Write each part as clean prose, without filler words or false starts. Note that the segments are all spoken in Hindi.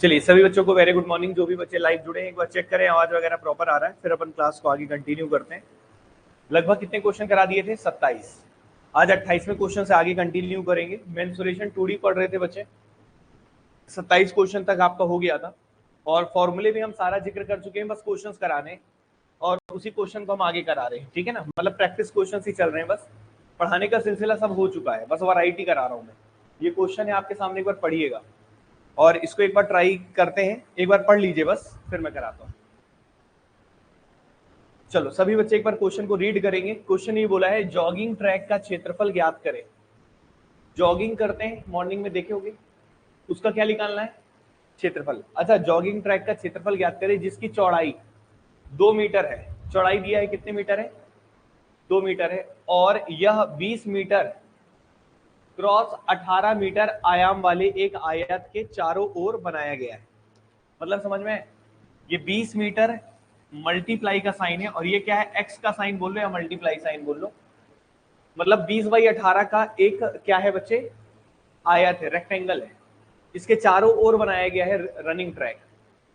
चलिए सभी बच्चों को वेरी गुड मॉर्निंग। जो भी बच्चे लाइव जुड़े हैं एक बार चेक करें आवाज वगैरह प्रॉपर आ रहा है, फिर अपन क्लास को आगे कंटिन्यू करते हैं। लगभग कितने क्वेश्चन करा दिए थे? 27। आज 28वें क्वेश्चन से आगे कंटिन्यू करेंगे। मेंसुरेशन 2D पढ़ रहे थे बच्चे, 27 क्वेश्चन तक आपका हो गया था और फॉर्मूले भी हम सारा जिक्र कर चुके हैं, बस क्वेश्चंस कराने और उसी क्वेश्चन को हम आगे करा रहे हैं, ठीक है ना। मतलब प्रैक्टिस क्वेश्चन ही चल रहे हैं, बस पढ़ाने का सिलसिला सब हो चुका है, बस वैरायटी करा रहा हूँ मैं। ये क्वेश्चन है आपके सामने, एक बार पढ़िएगा और इसको एक बार ट्राई करते हैं। एक बार पढ़ लीजिए बस, फिर मैं कराता हूँ। चलो सभी बच्चे एक बार क्वेश्चन को रीड करेंगे। क्वेश्चन ये बोला है, जॉगिंग ट्रैक का क्षेत्रफल ज्ञात करें। जॉगिंग करते हैं मॉर्निंग में, देखे होगे, उसका क्या निकालना है? क्षेत्रफल। अच्छा, जॉगिंग ट्रैक का क्षेत्रफल ज्ञात करें जिसकी चौड़ाई 2 मीटर है। चौड़ाई दिया है, कितने मीटर है? 2 मीटर है और यह 20 मीटर क्रॉस 18 मीटर आयाम वाले एक आयत के चारों ओर बनाया गया है। मतलब समझ में? ये 20 मीटर मल्टीप्लाई का साइन है और ये क्या है? एक्स का साइन बोल लो या मल्टीप्लाई साइन बोल लो। मतलब 20/18 का एक क्या है बच्चे? आयत है, रेक्टेंगल है। इसके चारों ओर बनाया गया है रनिंग ट्रैक।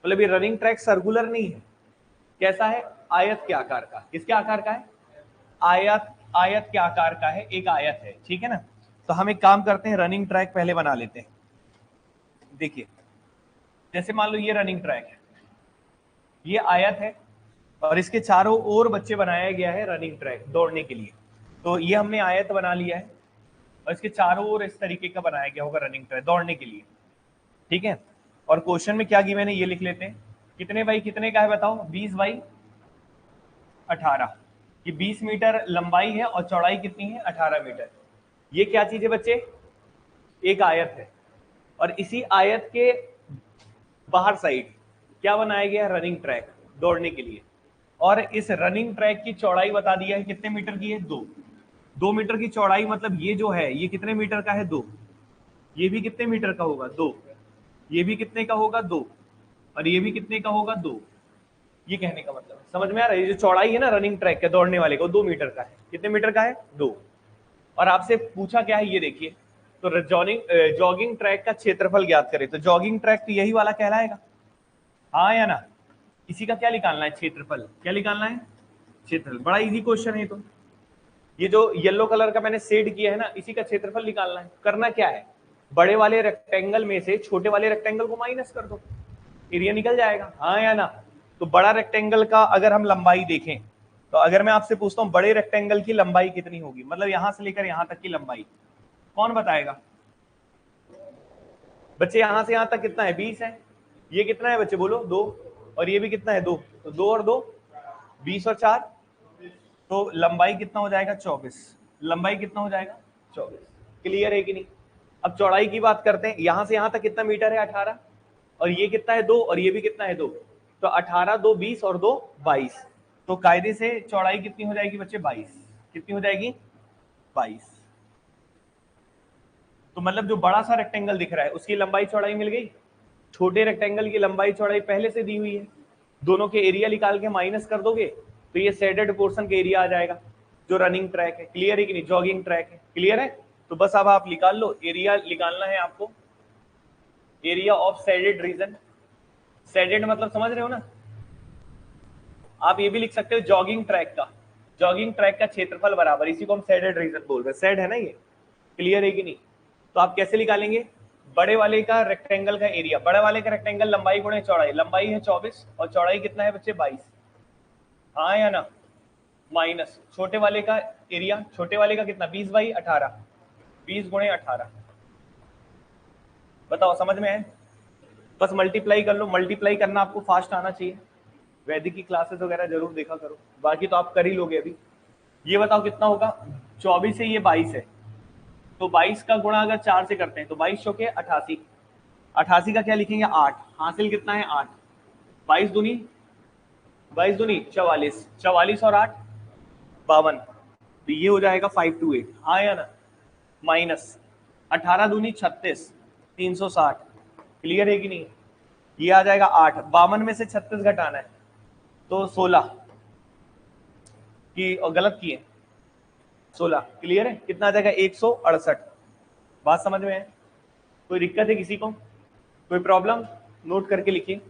मतलब ये रनिंग ट्रैक सर्कुलर नहीं है, कैसा है? आयत के आकार का। किसके आकार का है? आयत, आयत के आकार का है, एक आयत है, ठीक है ना। तो हम एक काम करते हैं, रनिंग ट्रैक पहले बना लेते हैं। देखिए, जैसे मान लो ये रनिंग ट्रैक है, ये आयत है और इसके चारों ओर बच्चे बनाया गया है रनिंग ट्रैक दौड़ने के लिए। तो ये हमने आयत बना लिया है और इसके चारों ओर इस तरीके का बनाया गया होगा रनिंग ट्रैक दौड़ने के लिए, ठीक है। और क्वेश्चन में क्या गिवन है ये लिख लेते हैं। कितने बाई कितने का है बताओ? 20/18। ये 20 मीटर लंबाई है और चौड़ाई कितनी है? 18 मीटर। ये क्या चीज है बच्चे? एक आयत है और इसी आयत के बाहर साइड क्या बनाया गया है? रनिंग ट्रैक दौड़ने के लिए। और इस रनिंग ट्रैक की चौड़ाई बता दिया है, कितने मीटर की है? 2 मीटर की चौड़ाई। मतलब ये जो है ये कितने मीटर का है? 2। ये भी कितने मीटर का होगा? 2। ये भी कितने का होगा? 2। और ये भी कितने का होगा? 2। ये कहने का मतलब समझ में आ रहा है? ये जो चौड़ाई है ना रनिंग ट्रैक के दौड़ने वाले को, 2 मीटर का है। कितने मीटर का है? 2। और आपसे पूछा क्या है ये देखिए, तो जॉगिंग ट्रैक का क्षेत्रफल ज्ञात करें। तो जॉगिंग ट्रैक तो यही वाला कहलाएगा, हाँ या ना। इसी का क्या निकालना है? क्षेत्रफल। क्या निकालना है? क्षेत्रफल। बड़ा इजी क्वेश्चन है। तो ये जो येलो कलर का मैंने शेड किया है ना, इसी का क्षेत्रफल निकालना है। करना क्या है? बड़े वाले रेक्टेंगल में से छोटे वाले रेक्टेंगल को माइनस कर दो, एरिया निकल जाएगा, हाँ या ना। तो बड़ा रेक्टेंगल का अगर हम लंबाई देखें, तो अगर मैं आपसे पूछता हूं बड़े रेक्टेंगल की लंबाई कितनी होगी, मतलब यहां से लेकर यहां तक की लंबाई, कौन बताएगा? बच्चे यहां से यहां तक कितना है? 20 है। ये कितना है बच्चे बोलो? 2। और ये भी कितना है? 2। तो 2 और 2 20 और 4 तो लंबाई कितना हो जाएगा? 24। लंबाई कितना हो जाएगा? 24। क्लियर है कि नहीं? अब चौड़ाई की बात करते हैं। यहां से यहां तक कितना मीटर है? 18। और ये कितना है? 2। और ये भी कितना है? 2। तो 18, 2 20 और 2 22। तो कायदे से चौड़ाई कितनी हो जाएगी बच्चे? 22। कितनी हो जाएगी? 22। तो मतलब जो बड़ा सा रेक्टेंगल दिख रहा है उसकी लंबाई चौड़ाई मिल गई। छोटे रेक्टेंगल की लंबाई चौड़ाई पहले से दी हुई है। दोनों के एरिया निकाल के माइनस कर दोगे तो ये शेडेड पोर्शन का एरिया आ जाएगा जो रनिंग ट्रैक है। क्लियर है कि नहीं? जॉगिंग ट्रैक है। क्लियर है? तो बस अब आप निकाल लो, एरिया निकालना है आपको, area of shaded region. Shaded मतलब समझ रहे हो ना? आप ये भी लिख सकते हो जॉगिंग ट्रैक का, जॉगिंग ट्रैक का क्षेत्रफल बराबर, इसी को हम शेडेड रीजन बोल रहे हैं। शेड है ना ये? क्लियर है कि नहीं? तो आप कैसे निकालेंगे? बड़े वाले का रेक्टेंगल का एरिया, बड़े वाले का रेक्टेंगल लंबाई गुणे चौड़ाई, लंबाई है 24 और चौड़ाई कितना है बच्चे? 22, हाँ या ना। माइनस छोटे वाले का एरिया, छोटे वाले का कितना? 20/18, 20 गुणे 18। बताओ समझ में है? बस मल्टीप्लाई कर लो। मल्टीप्लाई करना आपको फास्ट आना चाहिए, वैदिक की क्लासेस वगैरह जरूर देखा करो, बाकी तो आप कर ही लोगे अभी। ये बताओ कितना होगा? 24 है, ये 22 है, तो 22 का गुणा अगर 4 से करते हैं तो 22 चौके 88। 88 का क्या लिखेंगे? 8। हासिल कितना है? 8। 22 दूनी 44, 44 और 8 52। तो ये हो जाएगा 528, हाँ या ना। माइनस 18 दूनी 36, 360। क्लियर है कि नहीं? ये आ जाएगा 8। 52 में से 36 घटाना है तो 16 की, और गलत किए 16। क्लियर है? कितना आ जाएगा? 168। बात समझ में है? कोई दिक्कत है किसी को? कोई प्रॉब्लम? नोट करके लिखिए।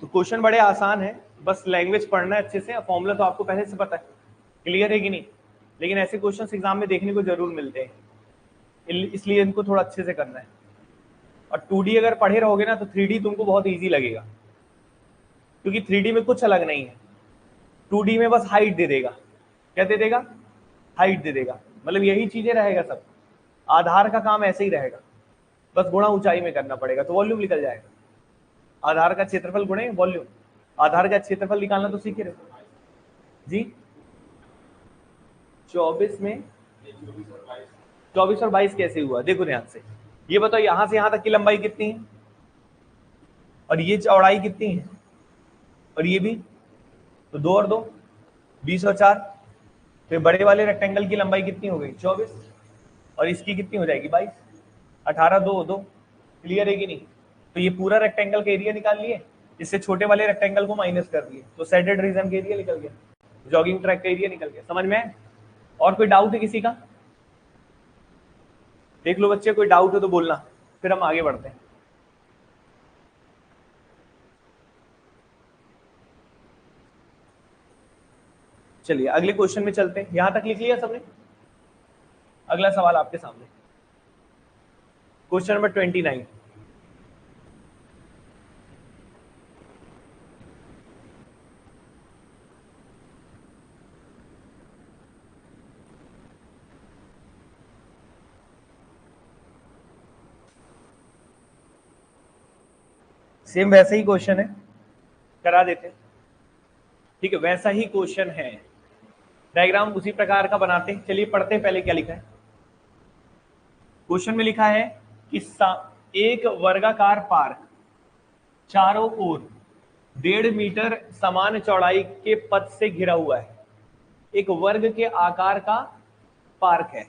तो क्वेश्चन बड़े आसान है, बस लैंग्वेज पढ़ना है अच्छे से, फॉर्मूला तो आपको पहले से पता है, क्लियर है कि नहीं? लेकिन ऐसे क्वेश्चन एग्जाम में देखने को जरूर मिलते हैं, इसलिए इनको थोड़ा अच्छे से करना है। और 2D अगर पढ़े रहोगे ना तो 3D तुमको बहुत इजी लगेगा, क्योंकि 3D में कुछ अलग नहीं है। 2D में बस हाइट दे देगा, क्या दे देगा? हाइट दे देगा, मतलब यही चीजें रहेगा सब। आधार का काम ऐसे ही रहेगा, बस गुणा ऊंचाई में करना पड़ेगा तो वॉल्यूम निकल जाएगा। आधार का क्षेत्रफल गुणे वॉल्यूम, आधार का क्षेत्रफल निकालना तो सीख रहे हो जी। 24 में 24 और 22 कैसे हुआ? देखो ध्यान से, ये बताओ यहां से यहां तक की लंबाई कितनी है और ये चौड़ाई कितनी है और ये भी, तो 2 और 2 20 और 4, तो बड़े वाले रेक्टेंगल की लंबाई कितनी हो गई? 24, और इसकी कितनी हो जाएगी? 22, 18 2 2, क्लियर है कि नहीं? तो ये पूरा रेक्टेंगल का एरिया निकाल लिए, इससे छोटे वाले रेक्टेंगल को माइनस कर दिए, तो सेडेड रीजन का एरिया निकल गया, जॉगिंग ट्रैक का एरिया निकल गया। समझ में आए? और कोई डाउट है किसी का? देख लो बच्चे, कोई डाउट हो तो बोलना, फिर हम आगे बढ़ते हैं। चलिए अगले क्वेश्चन में चलते हैं। यहां तक लिख लिया सबने? अगला सवाल आपके सामने, क्वेश्चन नंबर 29। सेम वैसा ही क्वेश्चन है, करा देते हैं, ठीक है? वैसा ही क्वेश्चन है, डायग्राम उसी प्रकार का बनाते हैं। चलिए पढ़ते हैं पहले क्या लिखा है। क्वेश्चन में लिखा है कि एक वर्गाकार पार्क चारों ओर 1.5 मीटर समान चौड़ाई के पथ से घिरा हुआ है। एक वर्ग के आकार का पार्क है।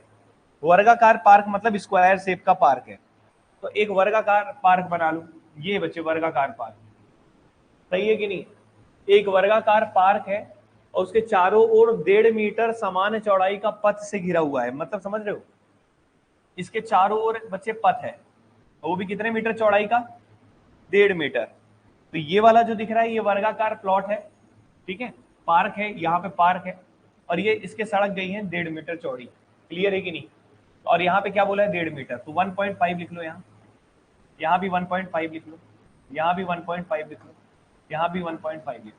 वर्गाकार पार्क मतलब स्क्वायर शेप का पार्क है। तो एक वर्गाकार पार्क बना लो, ये बच्चे वर्गाकार पार्क, सही है कि नहीं? एक वर्गाकार पार्क है और उसके चारों ओर 1.5 मीटर समान चौड़ाई का पथ से घिरा हुआ है, मतलब समझ रहे हो? इसके चारों ओर बच्चे पथ है, वो भी कितने मीटर चौड़ाई का? 1.5 मीटर। तो ये वाला जो दिख रहा है ये वर्गाकार प्लॉट है, ठीक है? पार्क है, यहाँ पे पार्क है, और ये इसके सड़क गई है 1.5 मीटर चौड़ी, क्लियर है कि नहीं? और यहाँ पे क्या बोला है? 1.5 मीटर, तो 1.5 लिख लो, यहाँ भी 1.5 लिख लो, यहाँ भी 1.5 लिख लो, यहाँ भी 1.5 लिख लो,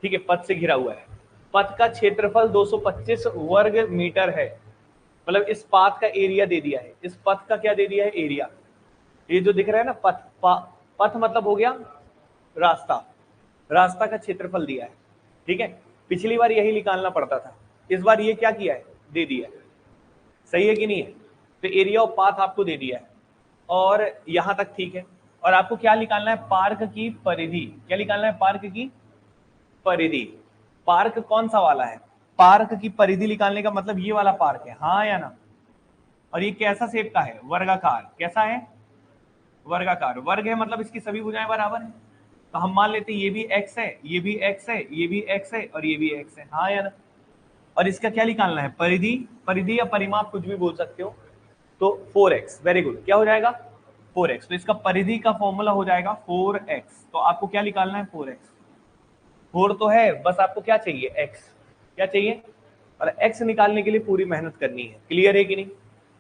ठीक है? पथ से घिरा हुआ है। पथ का क्षेत्रफल 225 वर्ग मीटर है, मतलब इस पाथ का एरिया दे दिया है। इस पथ का क्या दे दिया है? एरिया। ये जो दिख रहा है ना पथ, पथ मतलब हो गया रास्ता, रास्ता का क्षेत्रफल दिया है, ठीक है? पिछली बार यही निकालना पड़ता था, इस बार ये क्या किया है? दे दिया है, सही है कि नहीं है? तो एरिया ऑफ पाथ आपको दे दिया है, और यहां तक ठीक है। और आपको क्या निकालना है? पार्क की परिधि। क्या निकालना है? पार्क की परिधि। पार्क कौन सा वाला है? पार्क की परिधि निकालने का मतलब ये वाला पार्क है, हाँ या ना? और ये कैसा शेप का है? वर्गाकार। कैसा है? वर्गाकार। वर्ग है मतलब इसकी सभी भुजाएं बराबर है, तो हम मान लेते हैं ये भी x है, ये भी x है, ये भी x है और ये भी x है, हाँ या ना? और इसका क्या निकालना है? परिधि। परिधि या परिमाप कुछ भी बोल सकते हो। तो 4x, वेरी गुड, क्या हो जाएगा? 4x। तो इसका परिधि का फॉर्मूला हो जाएगा 4x। तो आपको क्या निकालना है? 4x। 4 तो है, बस आपको क्या चाहिए? x। क्या चाहिए? और x निकालने के लिए पूरी मेहनत करनी है, क्लियर है कि नहीं?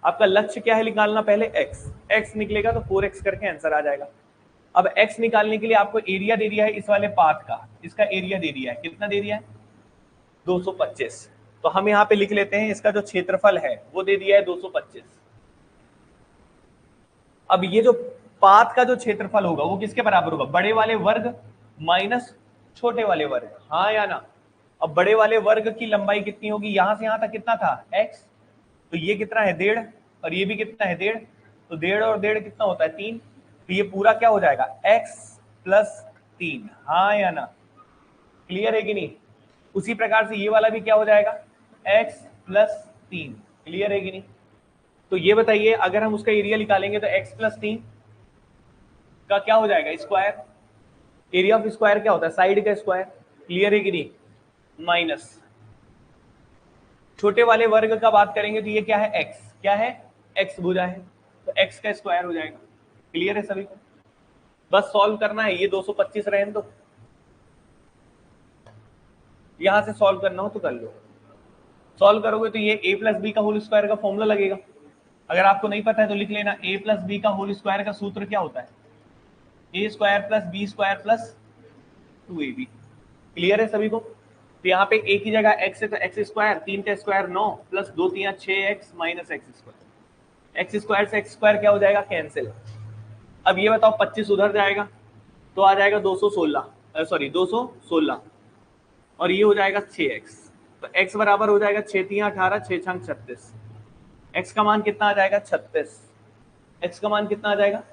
आपका लक्ष्य क्या है? निकालना पहले x। x निकलेगा तो 4x करके आंसर आ जाएगा। अब x निकालने के लिए आपको एरिया दे दिया है इस वाले पाथ का, इसका एरिया दे दिया है, कितना दे दिया है? 225। तो हम यहाँ पे लिख लेते हैं इसका जो क्षेत्रफल है वो दे दिया है 225। अब ये जो पाथ का जो क्षेत्रफल होगा वो किसके बराबर होगा? बड़े वाले वर्ग माइनस छोटे वाले वर्ग, हाँ या ना? अब बड़े वाले वर्ग की लंबाई कितनी होगी? यहां से यहां तक कितना था? x। तो ये कितना है? 1.5, और ये भी कितना है? 1.5। तो 1.5 और 1.5 कितना होता है? 3। तो ये पूरा क्या हो जाएगा? x प्लस 3, हाँ या ना? क्लियर है कि नहीं? उसी प्रकार से ये वाला भी क्या हो जाएगा? x प्लस 3, क्लियर है कि नहीं? तो ये बताइए, अगर हम उसका एरिया निकालेंगे तो x प्लस 3 का क्या हो जाएगा? स्क्वायर। एरिया ऑफ स्क्वायर क्या होता है? साइड का स्क्वायर, क्लियर है कि नहीं? माइनस छोटे वाले वर्ग का बात करेंगे तो ये क्या है, x, क्या है, x भुजा है, तो x का स्क्वायर हो जाएगा। क्लियर है सभी को? बस सॉल्व करना है, ये 225 रहने दो, यहां से सॉल्व करना हो तो कर लो। सॉल्व करोगे तो ये a प्लस बी का होल स्क्वायर का फॉर्मूला लगेगा। अगर आपको नहीं पता है तो लिख लेना, a प्लस बी का होल स्क्वायर का सूत्र क्या होता है, a square plus B square plus 2ab। Clear है सभी को? तो यहाँ पे a की जगह x है तो x स्क्वायर, 3 का square 9 plus 2 3 6x minus x square. X square से एक्स स्क्वायर क्या हो जाएगा, कैंसिल। अब ये बताओ 25 उधर जाएगा तो आ जाएगा 216, सॉरी 216, और ये हो जाएगा 6x। तो x बराबर हो जाएगा 6 3 18 6 6 36। x का मान कितना आ जाएगा, 36। x का मान कितना आ जाएगा,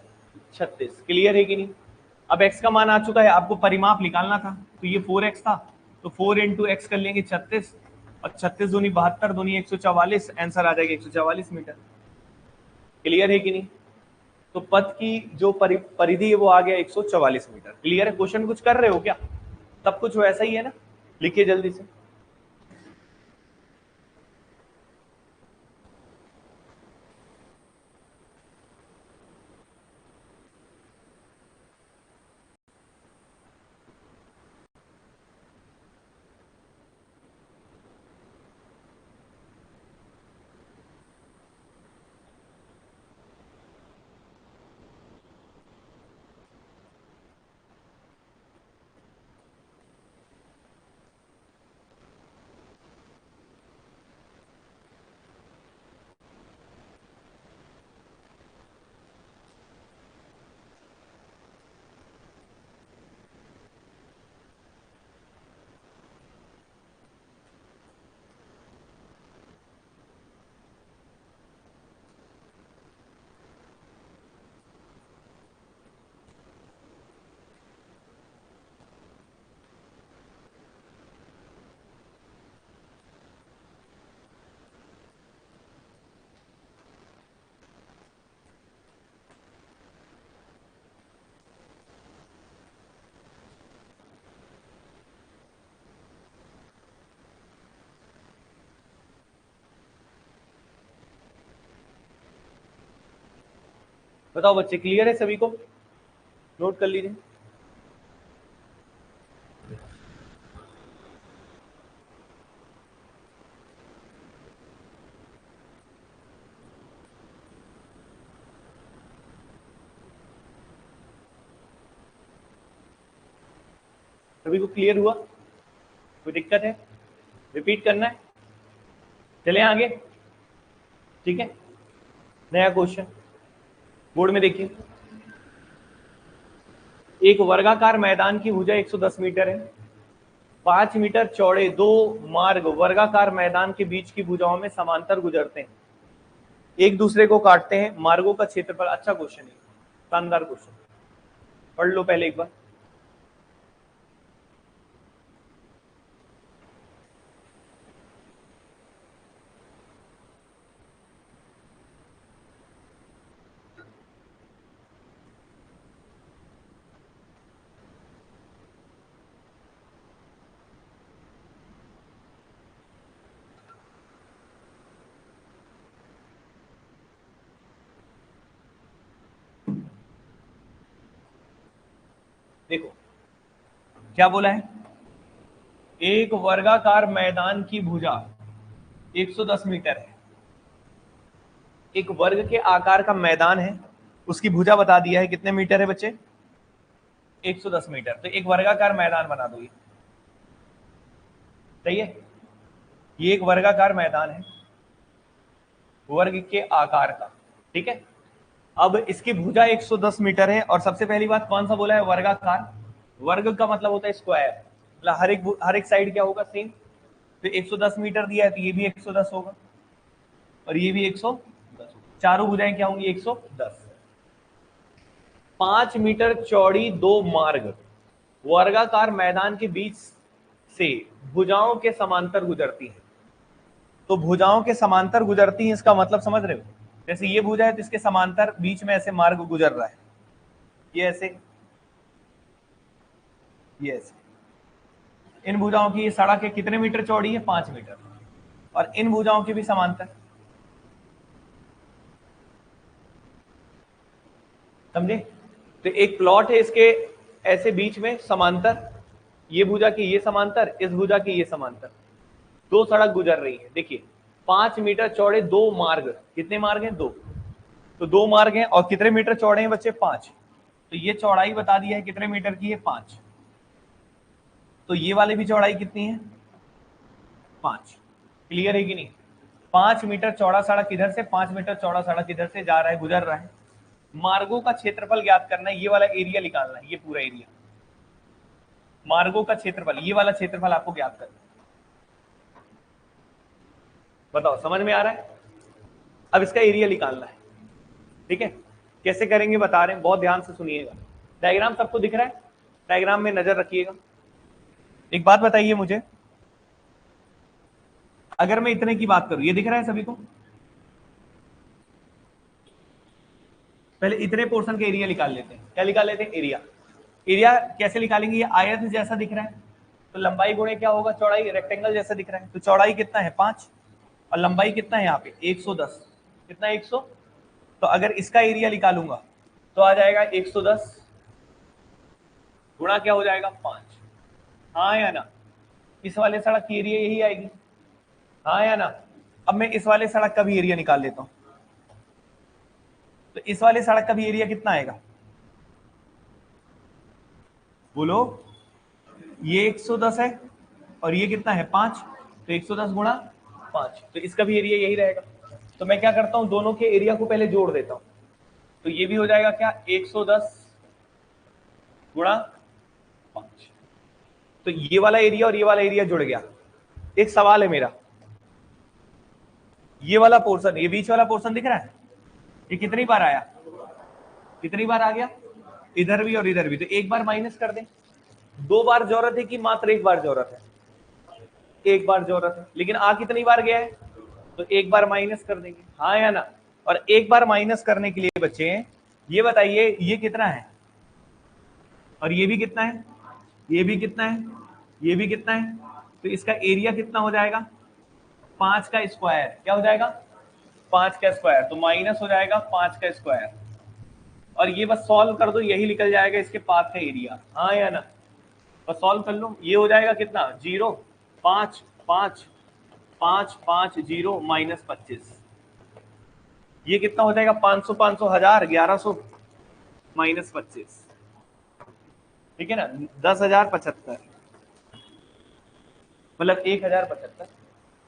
36। क्लियर है कि नहीं? अब x का मान आ चुका है, आपको परिमाप निकालना था, तो ये 4x था, तो 4 इंटू एक्स कर लेंगे 36, और 36 दूनी 72 दूनी 144, आंसर आ जाएगा 144 मीटर। क्लियर है कि नहीं? तो पथ की जो परिधि है वो आ गया 144 मीटर। क्लियर है? क्वेश्चन कुछ कर रहे हो क्या? सब कुछ वैसा ही है ना? लिखिए जल्दी से। बताओ बच्चे, क्लियर है सभी को? नोट कर लीजिए। सभी को क्लियर हुआ? कोई दिक्कत है? रिपीट करना है? चले आगे। ठीक है, नया क्वेश्चन बोर्ड में देखिए। एक वर्गाकार मैदान की भुजा 110 मीटर है। 5 मीटर चौड़े दो मार्ग वर्गाकार मैदान के बीच की भुजाओं में समांतर गुजरते हैं, एक दूसरे को काटते हैं। मार्गों का क्षेत्रफल। अच्छा क्वेश्चन है, शानदार क्वेश्चन, पढ़ लो पहले एक बार। देखो क्या बोला है, एक वर्गाकार मैदान की भुजा 110 मीटर है। एक वर्ग के आकार का मैदान है, उसकी भुजा बता दिया है कितने मीटर है बच्चे, 110 मीटर। तो एक वर्गाकार मैदान बना दो, ये सही है। ये एक वर्गाकार मैदान है वर्ग के आकार का, ठीक है। अब इसकी भुजा 110 मीटर है, और सबसे पहली बात कौन सा बोला है, वर्गाकार। वर्ग का मतलब होता है स्क्वायर, मतलब हर एक साइड क्या होगा, सेम। तो 110 मीटर दिया है तो ये भी 110 होगा, और ये भी 110। चारों भुजाएं क्या होंगी, 110। 5 मीटर चौड़ी दो मार्ग वर्गाकार मैदान के बीच से भुजाओं के समांतर गुजरती है। तो भुजाओं के समांतर गुजरती है, इसका मतलब समझ रहे हो? जैसे ये भुजा है तो इसके समांतर बीच में ऐसे मार्ग गुजर रहा है, ये ऐसे, ये ऐसे। इन भुजाओं की ये सड़क है, कितने मीटर चौड़ी है, 5 मीटर। और इन भुजाओं के भी समांतर। समझे? तो एक प्लॉट है इसके ऐसे बीच में समांतर, ये भुजा की ये समांतर, इस भुजा की ये समांतर, दो सड़क गुजर रही है। देखिए 5 मीटर चौड़े दो मार्ग, कितने मार्ग हैं? दो। तो दो मार्ग हैं और कितने मीटर चौड़े हैं बच्चे? 5। तो ये चौड़ाई बता दिया है कितने मीटर की है? 5। तो ये वाले भी चौड़ाई कितनी है? 5। क्लियर है कि नहीं? 5 मीटर चौड़ा सड़क इधर से, 5 मीटर चौड़ा सड़क इधर से जा रहा है, गुजर रहा है। मार्गों का क्षेत्रफल ज्ञात करना है, ये वाला एरिया निकालना है, ये पूरा एरिया। मार्गों का क्षेत्रफल, ये वाला क्षेत्रफल आपको ज्ञात करना है। बताओ समझ में आ रहा है? अब इसका एरिया निकालना है, ठीक है? कैसे करेंगे बता रहे हैं, बहुत ध्यान से सुनिएगा। डायग्राम सबको दिख रहा है? डायग्राम में नजर रखिएगा। एक बात बताइए मुझे, अगर मैं इतने की बात करूं, ये दिख रहा है सभी को? पहले इतने पोर्शन का एरिया निकाल लेते हैं। क्या निकाल लेते हैं? एरिया। एरिया कैसे निकालेंगे? ये आयत जैसा दिख रहा है, तो लंबाई गुणे क्या होगा? चौड़ाई। रेक्टेंगल जैसा दिख रहा है, तो चौड़ाई कितना है? 5, और लंबाई कितना है यहाँ पे? 110। कितना? 100। तो अगर इसका एरिया निकालूंगा तो आ जाएगा 110 गुणा क्या हो जाएगा? 5। हाँ या ना? इस वाले सड़क की एरिया यही आएगी, हाँ या ना? अब मैं इस वाले सड़क का भी एरिया निकाल लेता हूं। तो इस वाले सड़क का भी एरिया कितना आएगा? बोलो। ये 110 है और ये कितना है? 5। तो 110 गुणा 5, तो इसका भी एरिया यही रहेगा। तो मैं क्या करता हूं, दोनों के एरिया को पहले जोड़ देता हूं। तो ये भी हो जाएगा क्या? 110 गुणा 5। तो ये वाला एरिया और ये वाला एरिया जुड़ गया। एक सवाल है मेरा, ये वाला पोर्शन, ये बीच वाला पोर्शन दिख रहा है, ये कितनी बार आया? कितनी बार आ गया? इधर भी और इधर भी। तो एक बार माइनस कर दें। 2 बार जरूरत है कि मात्र 1 बार जरूरत है? 1 बार जरूरत है, लेकिन आ कितनी बार गया है? तो 1 बार माइनस कर देंगे, हाँ या ना? और 1 बार माइनस करने के लिए बच्चे ये बताइए, ये कितना है और ये भी कितना है? ये भी कितना है? ये भी कितना है? तो इसका एरिया कितना हो जाएगा? 5 का स्क्वायर। क्या हो जाएगा? 5 का स्क्वायर। तो माइनस हो जाएगा 5 का स्क्वायर, और ये बस सॉल्व कर दो, यही निकल जाएगा इसके पाथ का एरिया, हाँ या ना? बस सॉल्व कर लो, ये हो जाएगा कितना? 0, 5, 5, 5, 5, 0, -25। ये कितना हो जाएगा? 500, 500, 1000, 1100, -25। ठीक है ना? 10,075, मतलब 1075।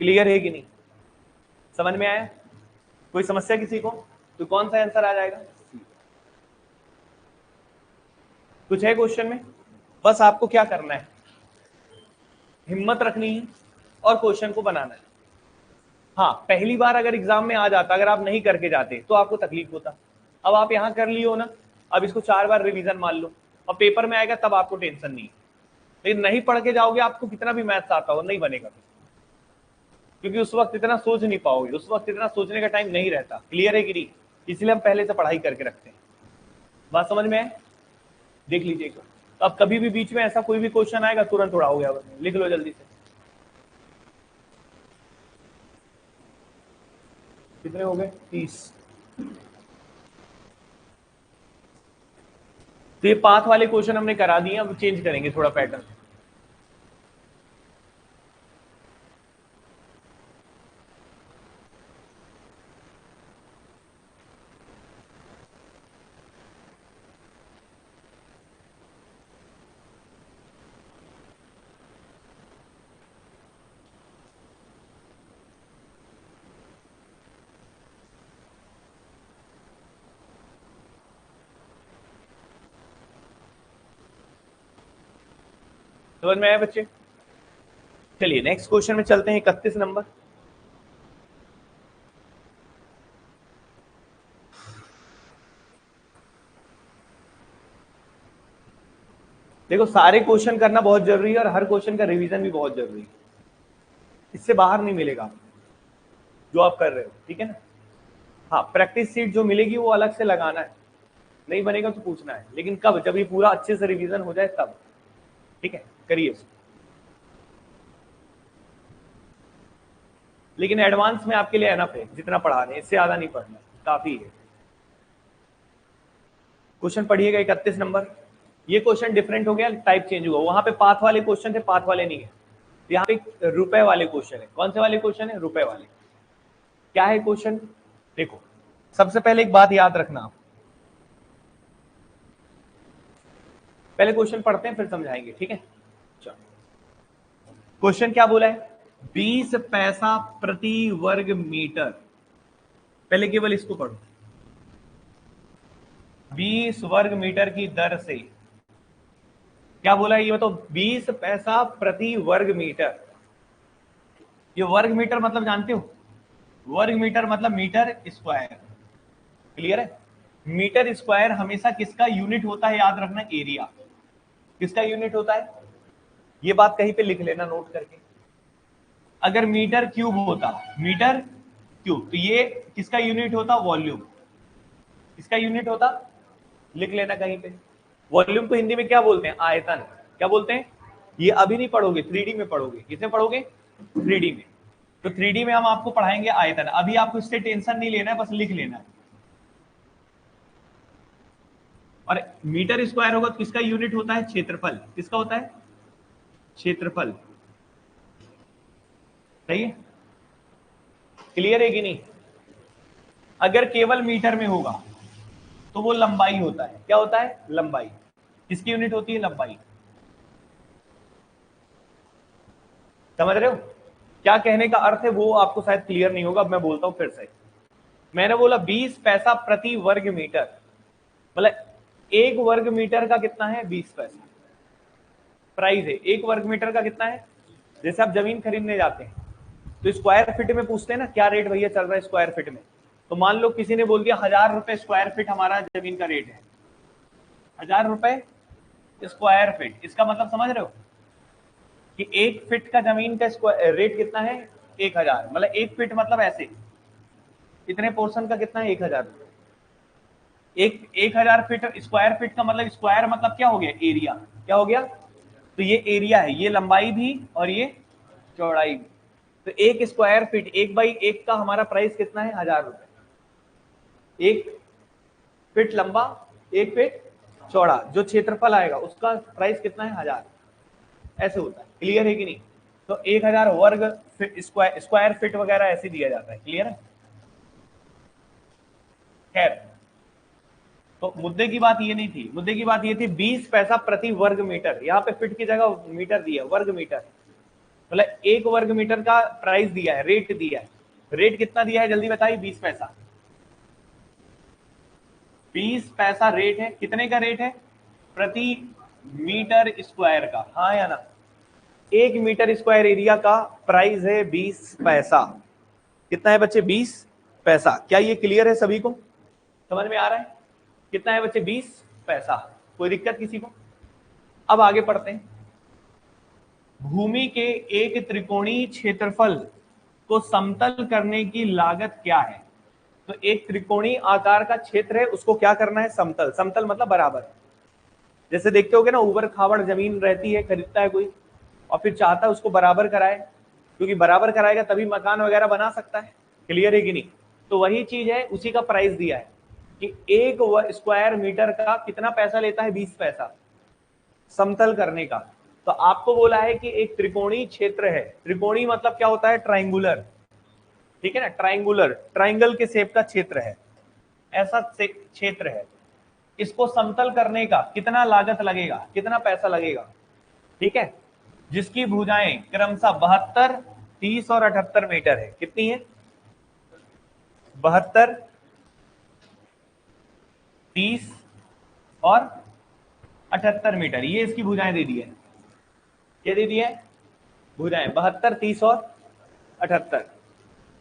क्लियर है कि नहीं? समझ में आया? कोई समस्या किसी को? तो कौन सा आंसर आ जाएगा? कुछ है क्वेश्चन में? बस आपको क्या करना है, हिम्मत रखनी है और क्वेश्चन को बनाना है। हाँ, पहली बार अगर एग्जाम में आ जाता, अगर आप नहीं करके जाते तो आपको तकलीफ होता। अब आप यहाँ कर लियो ना, अब इसको 4 बार रिवीजन मान लो, और पेपर में आएगा तब आपको टेंशन नहीं। लेकिन नहीं पढ़ के जाओगे, आपको कितना भी मैथ्स आता हो नहीं बनेगा, क्योंकि उस वक्त इतना सोच नहीं पाओगे, उस वक्त इतना सोचने का टाइम नहीं रहता। क्लियर है कि नहीं? इसलिए हम पहले से पढ़ाई करके रखते हैं। बात समझ में है? देख लीजिएगा। तो अब कभी भी बीच में ऐसा कोई भी क्वेश्चन आएगा, तुरंत उड़ाओगे, लिख लो जल्दी से। कितने हो गए? 30। तो ये पाथ वाले क्वेश्चन हमने करा दिए, अब चेंज करेंगे थोड़ा पैटर्न। समझ में आया बच्चे? चलिए नेक्स्ट क्वेश्चन में चलते हैं, 31 नंबर। देखो सारे क्वेश्चन करना बहुत जरूरी है और हर क्वेश्चन का रिवीजन भी बहुत जरूरी है, इससे बाहर नहीं मिलेगा जो आप कर रहे हो, ठीक है ना? हाँ, प्रैक्टिस सीट जो मिलेगी वो अलग से लगाना है, नहीं बनेगा तो पूछना है, लेकिन कब? जब ये पूरा अच्छे से रिवीजन हो जाए तब। ठीक है, करिए। लेकिन एडवांस में आपके लिए एनफ है, जितना पढ़ा रहे हैं इससे ज्यादा नहीं पढ़ना, काफी है। क्वेश्चन पढ़िएगा 31 नंबर। ये क्वेश्चन डिफरेंट हो गया, टाइप चेंज हुआ। वहां पे पाथ वाले क्वेश्चन थे, पाथ वाले नहीं है। यहाँ पे रुपए वाले क्वेश्चन है। कौन से वाले क्वेश्चन है? रुपए वाले। क्या है क्वेश्चन? देखो, सबसे पहले एक बात याद रखना, पहले क्वेश्चन पढ़ते हैं फिर समझाएंगे, ठीक है? चलो, क्वेश्चन क्या बोला है? 20 पैसा प्रति वर्ग मीटर। पहले केवल इसको पढ़ो। 20 वर्ग मीटर की दर से, क्या बोला है ये बताओ? 20 पैसा प्रति वर्ग मीटर। ये वर्ग मीटर मतलब जानते हो? वर्ग मीटर मतलब मीटर स्क्वायर। क्लियर है? मीटर स्क्वायर हमेशा किसका यूनिट होता है? याद रखना, एरिया। किसका यूनिट होता है? ये बात कहीं पे लिख लेना नोट करके। अगर मीटर क्यूब होता, मीटर क्यूब, तो ये किसका यूनिट होता? वॉल्यूम। किसका यूनिट होता? लिख लेना कहीं पे। वॉल्यूम को हिंदी में क्या बोलते हैं? आयतन। क्या बोलते हैं? ये अभी नहीं पढ़ोगे, 3D में पढ़ोगे। किसमें पढ़ोगे? 3D में। तो 3D में हम आपको पढ़ाएंगे आयतन। अभी आपको इससे टेंशन नहीं लेना है, बस लिख लेना है। और मीटर स्क्वायर होगा तो किसका यूनिट होता है? क्षेत्रफल। किसका होता है? क्षेत्रफल। सही है? क्लियर है कि नहीं? अगर केवल मीटर में होगा तो वो लंबाई होता है। क्या होता है? लंबाई। किसकी यूनिट होती है? लंबाई। समझ रहे हो क्या कहने का अर्थ है? वो आपको शायद क्लियर नहीं होगा, अब मैं बोलता हूं फिर से। मैंने बोला 20 पैसा प्रति वर्ग मीटर, मतलब एक वर्ग मीटर का कितना है? 20 पैसा प्राइस है। एक वर्ग मीटर का कितना है? जैसे आप जमीन खरीदने जाते हैं तो स्क्वायर फीट में पूछते हैं ना, क्या रेट भैया चल रहा है स्क्वायर फीट में? तो मान लो किसी ने बोल दिया 1000 रुपए स्क्वायर फीट हमारा जमीन का रेट है। 1000 रुपए स्क्वायर फीट, इसका मतलब समझ रहे हो कि एक फीट का जमीन का रेट कितना है? 1000। मतलब एक फीट मतलब ऐसे, इतने पोर्शन का कितना है? 1000। एक 1000 फीट स्क्वायर फीट का मतलब, स्क्वायर मतलब क्या हो गया? एरिया। क्या हो गया? तो ये एरिया है, ये लंबाई भी और ये चौड़ाई भी। तो एक स्क्वायर फीट, 1/1 का हमारा प्राइस कितना है? 1000 रुपए। एक फीट लंबा, एक फीट चौड़ा, जो क्षेत्रफल आएगा उसका प्राइस कितना है? 1000। ऐसे होता है। क्लियर है कि नहीं? तो 1000 वर्ग स्क्वायर फीट वगैरह ऐसे दिया जाता है। क्लियर है? खैर, तो मुद्दे की बात ये नहीं थी। मुद्दे की बात ये थी 20 पैसा प्रति वर्ग मीटर। यहाँ पे फीट की जगह मीटर दिया, वर्ग मीटर। मतलब एक वर्ग मीटर का प्राइस दिया है, रेट दिया है। रेट कितना दिया है जल्दी बताइए? 20 पैसा। 20 पैसा रेट है। कितने का रेट है? प्रति मीटर स्क्वायर का। हाँ या ना? एक मीटर स्क्वायर एरिया का प्राइस है 20 पैसा। कितना है बच्चे? 20 पैसा। क्या ये क्लियर है सभी को? समझ में आ रहा है? कितना है बच्चे? 20 पैसा। कोई दिक्कत किसी को? अब आगे पढ़ते हैं। भूमि के एक त्रिकोणीय क्षेत्रफल को समतल करने की लागत क्या है? तो एक त्रिकोणीय आकार का क्षेत्र है, उसको क्या करना है? समतल। समतल मतलब बराबर। जैसे देखते होगे ना, ऊबड़ खाबड़ जमीन रहती है, खरीदता है कोई और फिर चाहता है उसको बराबर कराए, क्योंकि बराबर कराएगा तभी मकान वगैरह बना सकता है। क्लियर है कि नहीं? तो वही चीज है, उसी का प्राइस दिया है कि एक स्क्वायर मीटर का कितना पैसा लेता है? 20 पैसा समतल करने का। तो आपको बोला है कि एक त्रिकोणीय क्षेत्र है। त्रिकोणीय मतलब क्या होता है? ट्राइंगुलर। ठीक है ना? ट्राइंगुलर, ट्राइंगल के शेप का क्षेत्र है, ऐसा क्षेत्र है। इसको समतल करने का कितना लागत लगेगा? कितना पैसा लगेगा? ठीक है? जिसकी भुजाएं क्रमशः 72, 30 और 78 मीटर है। कितनी है? 72, 30 और 78 मीटर। ये इसकी भुजाएं दे दी है। ये दे दी है भुजाएं 72, 30 और 78।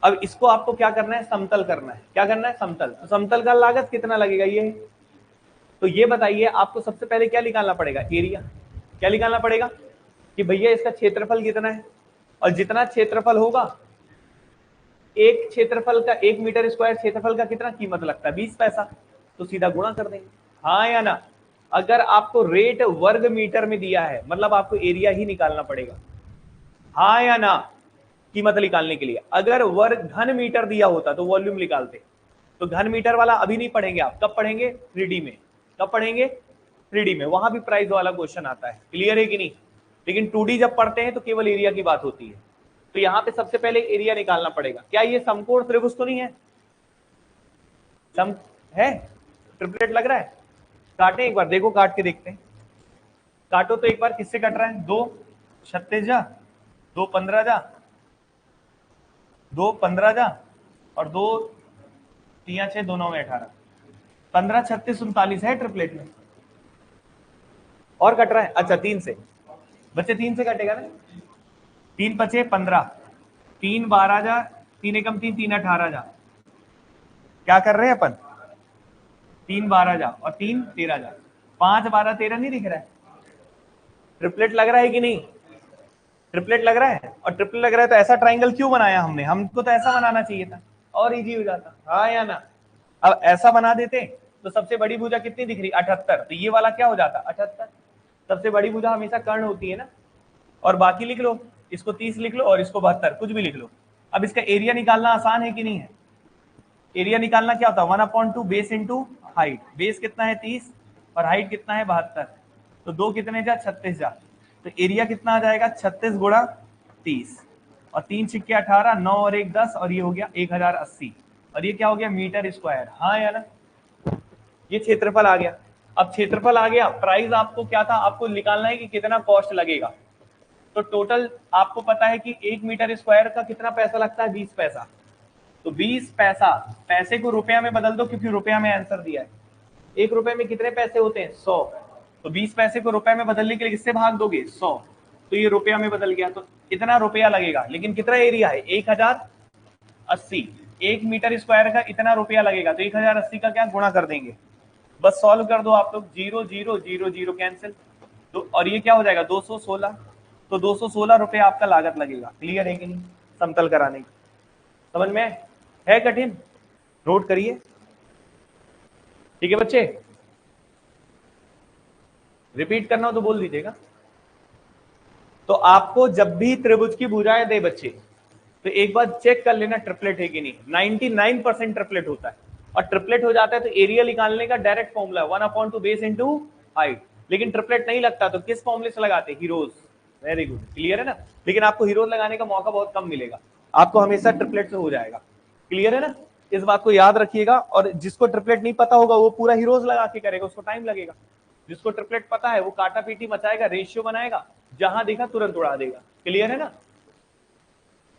अब इसको आपको क्या करना है? समतल करना है। क्या करना है? समतल। तो समतल का लागत कितना लगेगा? ये। तो ये बताइए, आपको सबसे पहले क्या निकालना पड़ेगा? एरिया। क्या निकालना पड़ेगा कि भैया इसका क्षेत्रफल कितना है? और जितना क्षेत्रफल होगा, एक क्षेत्रफल का, 1 मीटर स्क्वायर क्षेत्रफल का कितना कीमत लगता है? 20 पैसा। तो सीधा गुणा कर देंगे। हाँ या ना? अगर आपको रेट वर्ग मीटर में दिया है, मतलब आपको एरिया ही निकालना पड़ेगा। हाँ या ना? कीमत निकालने के लिए। अगर वर्ग घन मीटर दिया होता तो वॉल्यूम निकालते। तो घन मीटर वाला अभी नहीं पढ़ेंगे आप, कब पढ़ेंगे? 3D में। कब पढ़ेंगे? 3D में, वहां भी प्राइस वाला क्वेश्चन आता है। क्लियर है कि नहीं? लेकिन 2D जब पढ़ते हैं तो केवल एरिया की बात होती है। तो यहाँ पे सबसे पहले एरिया निकालना पड़ेगा। क्या ये समकोण त्रिभुज तो नहीं है? सम है? ट्रिपलेट लग रहा है? काटे एक बार, देखो काट के देखते हैं। काटो तो एक बार, किससे कट रहा है? 2 36 जा, 2 15 जा, 2 15 जा, और 2 3 6 2 9 में 18, 15 36 39 है ट्रिपलेट में। और कट रहा है? अच्छा 3 से, बच्चे 3 से कटेगा ना। 3 5 15, 3 12 जा, 3 एकम 3, 3 18 जा। क्या कर रहे हैं अपन? 3 12 जा और 3 13 जा, 5 12 13 नहीं दिख रहा है? ट्रिपलेट लग रहा है कि नहीं? ट्रिपलेट लग रहा है। और ट्रिपलेट लग रहा है तो ऐसा ट्राइंगल क्यों बनाया हमने? हमको तो ऐसा बनाना चाहिए था और इजी हो जाता, हाँ या ना? अब ऐसा बना देते तो सबसे बड़ी भुजा कितनी दिख रही? 78। तो ये वाला क्या हो जाता? 78। सबसे बड़ी भुजा हमेशा कर्ण होती है ना। और बाकी लिख लो, इसको 30 लिख लो और इसको 72, कुछ भी लिख लो। अब इसका एरिया निकालना आसान है कि नहीं है? एरिया निकालना क्या होता है? 1/2 बेस इंटू हाइट। बेस कितना है? 30 और हाइट कितना है? 72। तो 2 कितने जा? 36 जा। तो एरिया कितना आ जाएगा? 36 गुणा 30, और 3 छिक्के 18, 9 और 1 10, और ये हो गया 1080। और ये क्या हो गया? Metre square. हाँ या ना? ये क्षेत्रफल आ गया। अब क्षेत्रफल आ गया, प्राइस आपको क्या था? आपको निकालना है कि कितना कॉस्ट लगेगा। तो टोटल आपको पता है कि 1 मीटर स्क्वायर का कितना पैसा लगता है? 20 पैसा। तो 20 पैसा, पैसे को रुपया में बदल दो क्योंकि रुपया में आंसर दिया है। 1 रुपए में कितने पैसे होते हैं? 100। तो 20 पैसे को रुपए में बदलने के लिए किससे भाग दोगे? 100। तो ये रुपया में बदल गया, तो इतना रुपया लगेगा। लेकिन कितना एरिया है? 1080। 1 मीटर स्क्वायर का इतना रुपया लगेगा, तो 1080 का क्या गुणा कर देंगे? बस सॉल्व कर दो आप लोग। 0 0 0 0 कैंसिल। तो और ये क्या हो जाएगा? 216। तो 216 रुपये आपका लागत लगेगा। क्लियर है कि नहीं? समतल कराने की। समझ में है? कठिन? नोट करिए। ठीक है बच्चे, रिपीट करना हो तो बोल दीजिएगा। तो आपको जब भी त्रिभुज की भुजाएं दे बच्चे, तो एक बार चेक कर लेना ट्रिपलेट है कि नहीं। 99% ट्रिपलेट होता है। और ट्रिपलेट हो जाता है तो एरिया निकालने का direct formula 1/2 base into height. लेकिन ट्रिपलेट नहीं लगता तो किस फॉर्मूले से लगाते? हीरोज। वेरी गुड, क्लियर है ना? लेकिन आपको हीरोज लगाने का मौका बहुत कम मिलेगा, आपको हमेशा ट्रिपलेट से हो जाएगा। क्लियर है ना? इस बात को याद रखिएगा। और जिसको ट्रिपलेट नहीं पता होगा वो पूरा हीरोज लगा के करेगा, उसको टाइम लगेगा। जिसको ट्रिपलेट पता है वो काटा पीटी मचाएगा, रेशियो बनाएगा, जहां देखा तुरंत उड़ा देगा। क्लियर है ना?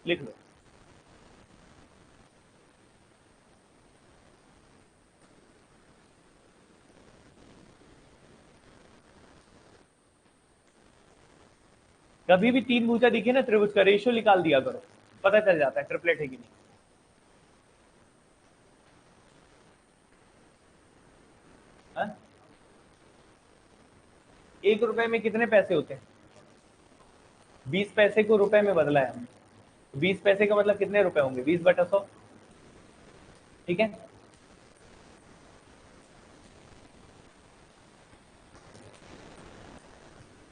लिख लो। कभी भी 3 भुजा दिखे ना त्रिभुज का, रेशियो निकाल दिया करो, पता चल जाता है ट्रिपलेट है कि नहीं। हाँ? 1 रुपए में कितने पैसे होते हैं? 20 पैसे को रुपए में बदला है हमने। 20 पैसे का मतलब कितने रुपए होंगे? 20/100। ठीक है,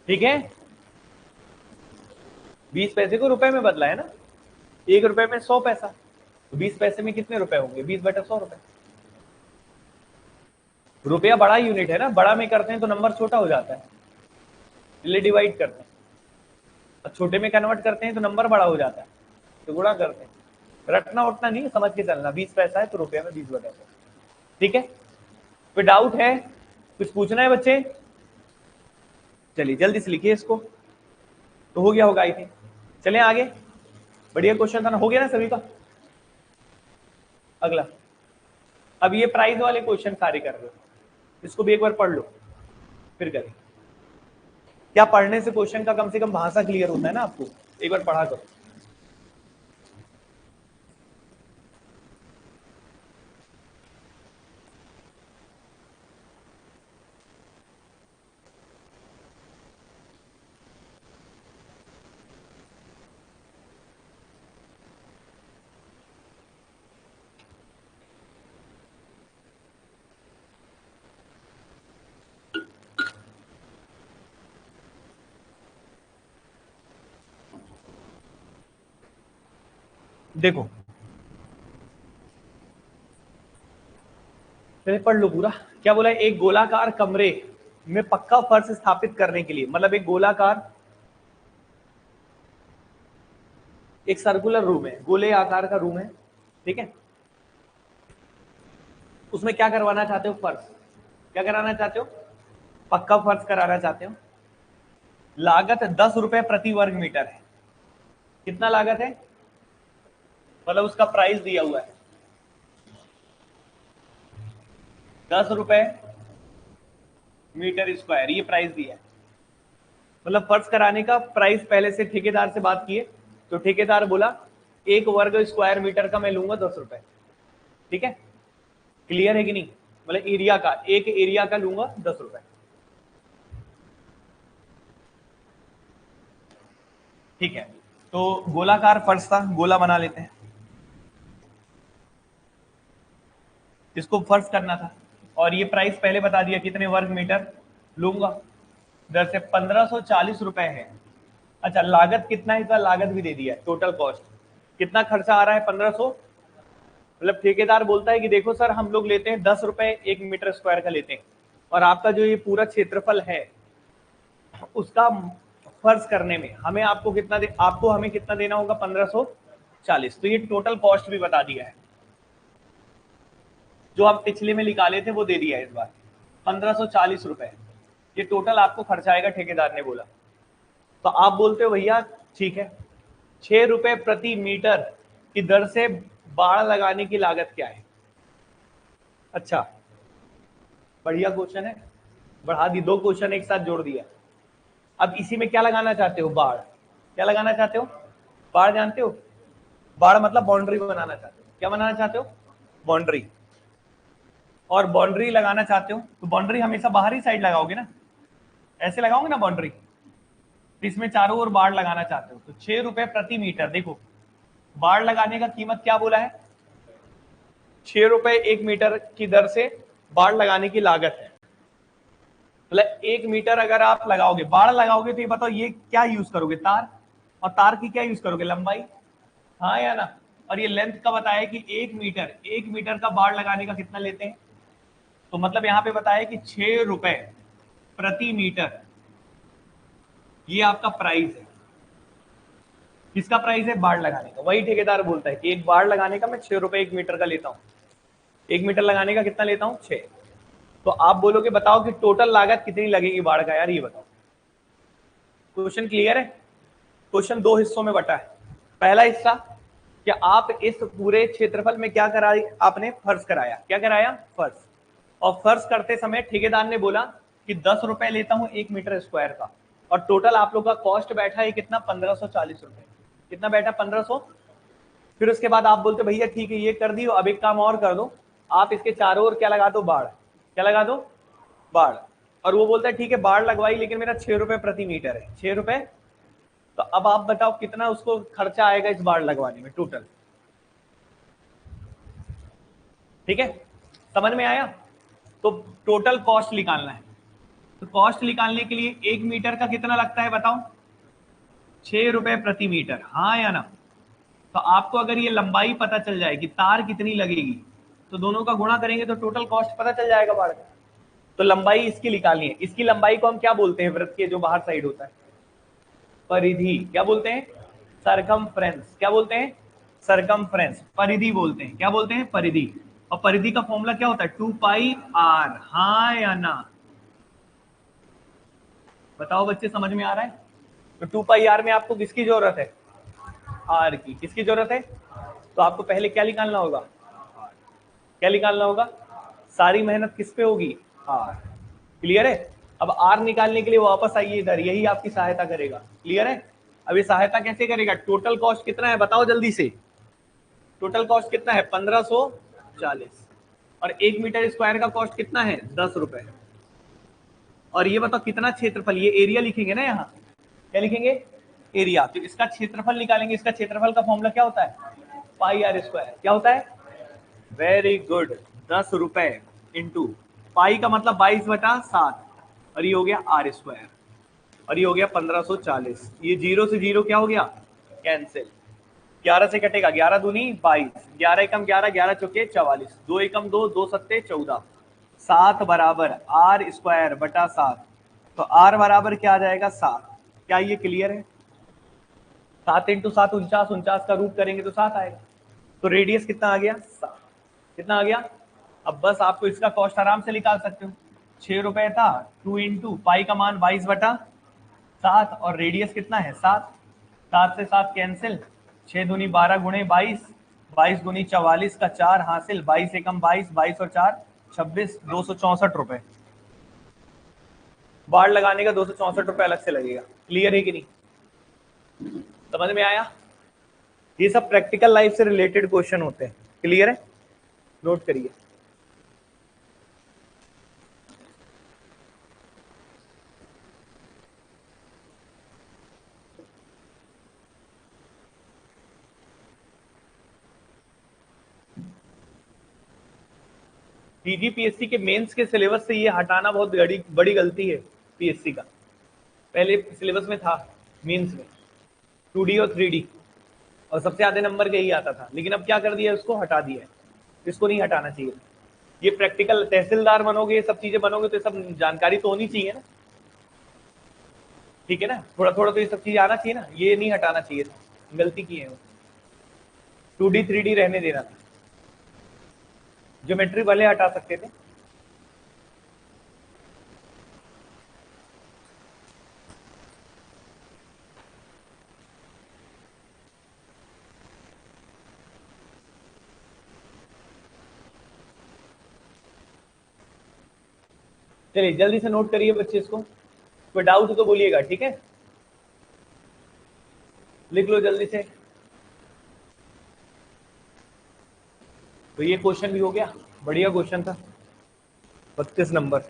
ठीक है। 20 पैसे को रुपए में बदला है ना। 1 रुपए में 100 पैसा, तो 20 पैसे में कितने रुपए होंगे? 20/100 रुपए। रुपया बड़ा यूनिट है ना, बड़ा में करते हैं तो नंबर छोटा हो जाता है, इसलिए डिवाइड करते हैं। और छोटे में कन्वर्ट करते हैं तो नंबर बड़ा हो जाता है, तो गुणा करते हैं। रटना उठना नहीं, समझ के चलना। 20 पैसा है तो रुपये में 20/100। ठीक है, कोई डाउट है? कुछ पूछना है बच्चे? चलिए जल्दी से लिखिए इसको, तो हो गया होगा आई थिंक। चलें आगे। बढ़िया क्वेश्चन था ना, हो गया ना सभी का? अगला, अब ये प्राइस वाले क्वेश्चन सारे कर लो, इसको भी एक बार पढ़ लो फिर करें। क्या पढ़ने से क्वेश्चन का कम से कम भाषा क्लियर होता है ना आपको? एक बार पढ़ा करो। देखो पहले पढ़ लो पूरा। क्या बोला है? एक गोलाकार कमरे में पक्का फर्श स्थापित करने के लिए, मतलब एक गोलाकार, एक सर्कुलर रूम है, गोले आकार का रूम है, ठीक है। उसमें क्या करवाना चाहते हो? फर्श। क्या कराना चाहते हो? पक्का फर्श कराना चाहते हो। लागत 10 रुपए प्रति वर्ग मीटर है। कितना लागत है? मतलब उसका प्राइस दिया हुआ है 10 रुपए मीटर स्क्वायर, ये प्राइस दिया है। मतलब फर्श कराने का प्राइस पहले से ठेकेदार से बात किए, तो ठेकेदार बोला एक वर्ग स्क्वायर मीटर का मैं लूंगा 10 रुपए। ठीक है, क्लियर है कि नहीं? मतलब एरिया का, एक एरिया का लूंगा 10 रुपए। ठीक है, तो गोलाकार फर्श था, गोला बना लेते हैं, इसको फर्श करना था, और ये प्राइस पहले बता दिया कितने वर्ग मीटर लूंगा। दर से 1540 रुपए है। अच्छा, लागत कितना है? इसका लागत भी दे दिया है, टोटल कॉस्ट कितना खर्चा आ रहा है? 1500। मतलब ठेकेदार बोलता है कि देखो सर, हम लोग लेते हैं 10 रुपए एक मीटर स्क्वायर का लेते हैं, और आपका जो ये पूरा क्षेत्रफल है उसका फर्ज करने में हमें आपको कितना आपको हमें कितना देना होगा? 1540। तो ये टोटल कॉस्ट भी बता दिया है, जो हम पिछले में निकाले थे वो दे दिया है इस बार 1540 रुपए। ये टोटल आपको खर्चा आएगा, ठेकेदार ने बोला। तो आप बोलते हो भैया ठीक है, 6 रुपए प्रति मीटर की दर से बाड़ लगाने की लागत क्या है? अच्छा, बढ़िया क्वेश्चन है, बढ़ा दी, दो क्वेश्चन एक साथ जोड़ दिया। अब इसी में क्या लगाना चाहते हो? बाढ़। क्या लगाना चाहते हो? बाढ़ जानते हो? बाढ़ मतलब बाउंड्री बनाना चाहते हो। क्या बनाना चाहते हो? बाउंड्री। और बाउंड्री लगाना चाहते हो तो बाउंड्री हमेशा बाहरी साइड लगाओगे ना, ऐसे लगाओगे ना बाउंड्री। तो इसमें चारों ओर बाढ़ लगाना चाहते हो तो 6 रुपए प्रति मीटर। देखो बाढ़ लगाने का कीमत क्या बोला है? 6 रुपए एक मीटर की दर से बाढ़ लगाने की लागत है। मतलब 1 मीटर अगर आप लगाओगे, बाढ़ लगाओगे, तो ये बताओ ये क्या यूज करोगे? तार। और तार की क्या यूज करोगे? लंबाई। हाँ या ना? और ये लेंथ का बताया कि 1 मीटर का बाढ़ लगाने का कितना लेते हैं। तो मतलब यहाँ पे बताया कि 6 रुपए प्रति मीटर, ये आपका प्राइस है। किसका प्राइस है? बाढ़ लगाने का। वही ठेकेदार बोलता है कि एक बाढ़ लगाने का मैं 6 रुपए एक मीटर का लेता हूँ। 1 मीटर लगाने का कितना लेता हूँ? 6। तो आप बोलोगे बताओ कि टोटल लागत कितनी लगेगी बाढ़ का? यार ये बताओ। क्वेश्चन क्लियर है? क्वेश्चन दो हिस्सों में बटा है। पहला हिस्सा कि आप इस पूरे क्षेत्रफल में क्या कराई? आपने फर्श कराया। क्या कराया? फर्श। और फर्श करते समय ठेकेदार ने बोला कि 10 रुपए लेता हूं 1 मीटर स्क्वायर का, और टोटल आप लोग का कॉस्ट बैठा है कितना? 1540 रुपए। कितना बैठा? 1500। फिर उसके बाद आप बोलते भैया ठीक है ये कर दियो, अब एक काम और कर दो, आप इसके चारों ओर क्या लगा दो? बाढ़। क्या लगा दो? बाढ़। और वो बोलता है ठीक है बाढ़ लगवाई, लेकिन मेरा 6 रुपए प्रति मीटर है, 6 रुपए। तो अब आप बताओ कितना उसको खर्चा आएगा इस बाढ़ लगवाने में टोटल। ठीक है, समझ में आया? तो टोटल कॉस्ट निकालना है। तो कॉस्ट निकालने के लिए 1 मीटर का कितना लगता है बताओ? 6 रुपए प्रति मीटर। हाँ या ना? तो आपको अगर ये लंबाई पता चल जाए कि तार कितनी लगेगी, तो दोनों का गुणा करेंगे तो टोटल कॉस्ट पता चल जाएगा बाढ़ का। तो लंबाई इसकी निकालनी है। इसकी लंबाई को हम क्या बोलते हैं? वृत्त के जो बाहर साइड होता है, परिधि। क्या बोलते हैं? सरकमफ्रेंस। क्या बोलते हैं? सरकमफ्रेंस। परिधि बोलते हैं। क्या बोलते हैं? परिधि। और परिधि का फॉर्मूला क्या होता है? 2πr। हाँ या ना? बताओ बच्चे, समझ में आ रहा है? तो 2πr में आपको किसकी जरूरत है? आर की। किसकी जरूरत है? तो आपको पहले क्या निकालना होगा? क्या निकालना होगा? सारी मेहनत किस पे होगी? आर। क्लियर है? अब आर निकालने के लिए वापस आइए इधर, यही आपकी सहायता करेगा। क्लियर है? अब ये सहायता कैसे करेगा? टोटल कॉस्ट कितना है बताओ जल्दी से। टोटल कॉस्ट कितना है? 1540। और 1 मीटर स्क्वायर का कॉस्ट कितना है? 10 रुपए। और ये बताओ कितना क्षेत्रफल, ये एरिया लिखेंगे ना यहाँ, क्या लिखेंगे? एरिया। तो इसका क्षेत्रफल निकालेंगे। इसका क्षेत्रफल का फॉर्मूला क्या होता है? पाई आर स्क्वायर। क्या होता है? Very good. 10 रुपए इंटू पाई का मतलब 22/7, और ये हो गया आर स्क्वायर, और ये हो गया 1540। ये जीरो से जीरो क्या हो गया? कैंसिल। 11 से कटेगा, 11 दूनी 22, 11 एकम 11, 11 चौके 44, 2 एकम 2, 2 सत्ते 14, 7 बराबर आर स्क्वायर बटा 7। तो आर बराबर क्या आ जाएगा 7। क्या ये क्लियर है? 7 इंटू 7 49, 49 का रूट करेंगे तो 7 आएगा। तो रेडियस कितना आ गया 7। कितना आ गया? अब बस आपको इसका कॉस्ट आराम से निकाल सकते हो। 6 रुपए था, 2 इंटू पाई का मान 22 बटा 7 और रेडियस कितना है 7। 7 से 7 कैंसिल, 6 दूनी 12 गुणे 22, 22 दूनी 44 का 4 हासिल, 22 एकम 22, 22 और 4 26, 264 रुपए। बाढ़ लगाने का 264 रुपए अलग से लगेगा। क्लियर है कि नहीं? समझ में आया? ये सब प्रैक्टिकल लाइफ से रिलेटेड क्वेश्चन होते हैं। क्लियर है? नोट करिए। पीजीपीएससी के मेंस के सिलेबस से ये हटाना बहुत बड़ी गलती है पीएससी का। पहले सिलेबस में था मेंस में 2D और 3D और सबसे आधे नंबर का ही आता था, लेकिन अब क्या कर दिया, उसको हटा दिया है। इसको नहीं हटाना चाहिए। ये प्रैक्टिकल तहसीलदार बनोगे, ये सब चीजें बनोगे तो ये सब जानकारी तो होनी चाहिए ना। ठीक है ना? थोड़ा थोड़ा तो ये सब चीज आना चाहिए ना, ये नहीं हटाना चाहिए था, गलती की है। 2D 3D रहने देना था। ज्योमेट्री वाले हटा सकते थे। चलिए जल्दी से नोट करिए बच्चे इसको, कोई डाउट हो तो बोलिएगा, ठीक है? लिख लो जल्दी से। तो ये क्वेश्चन भी हो गया, बढ़िया क्वेश्चन था, 32 नंबर।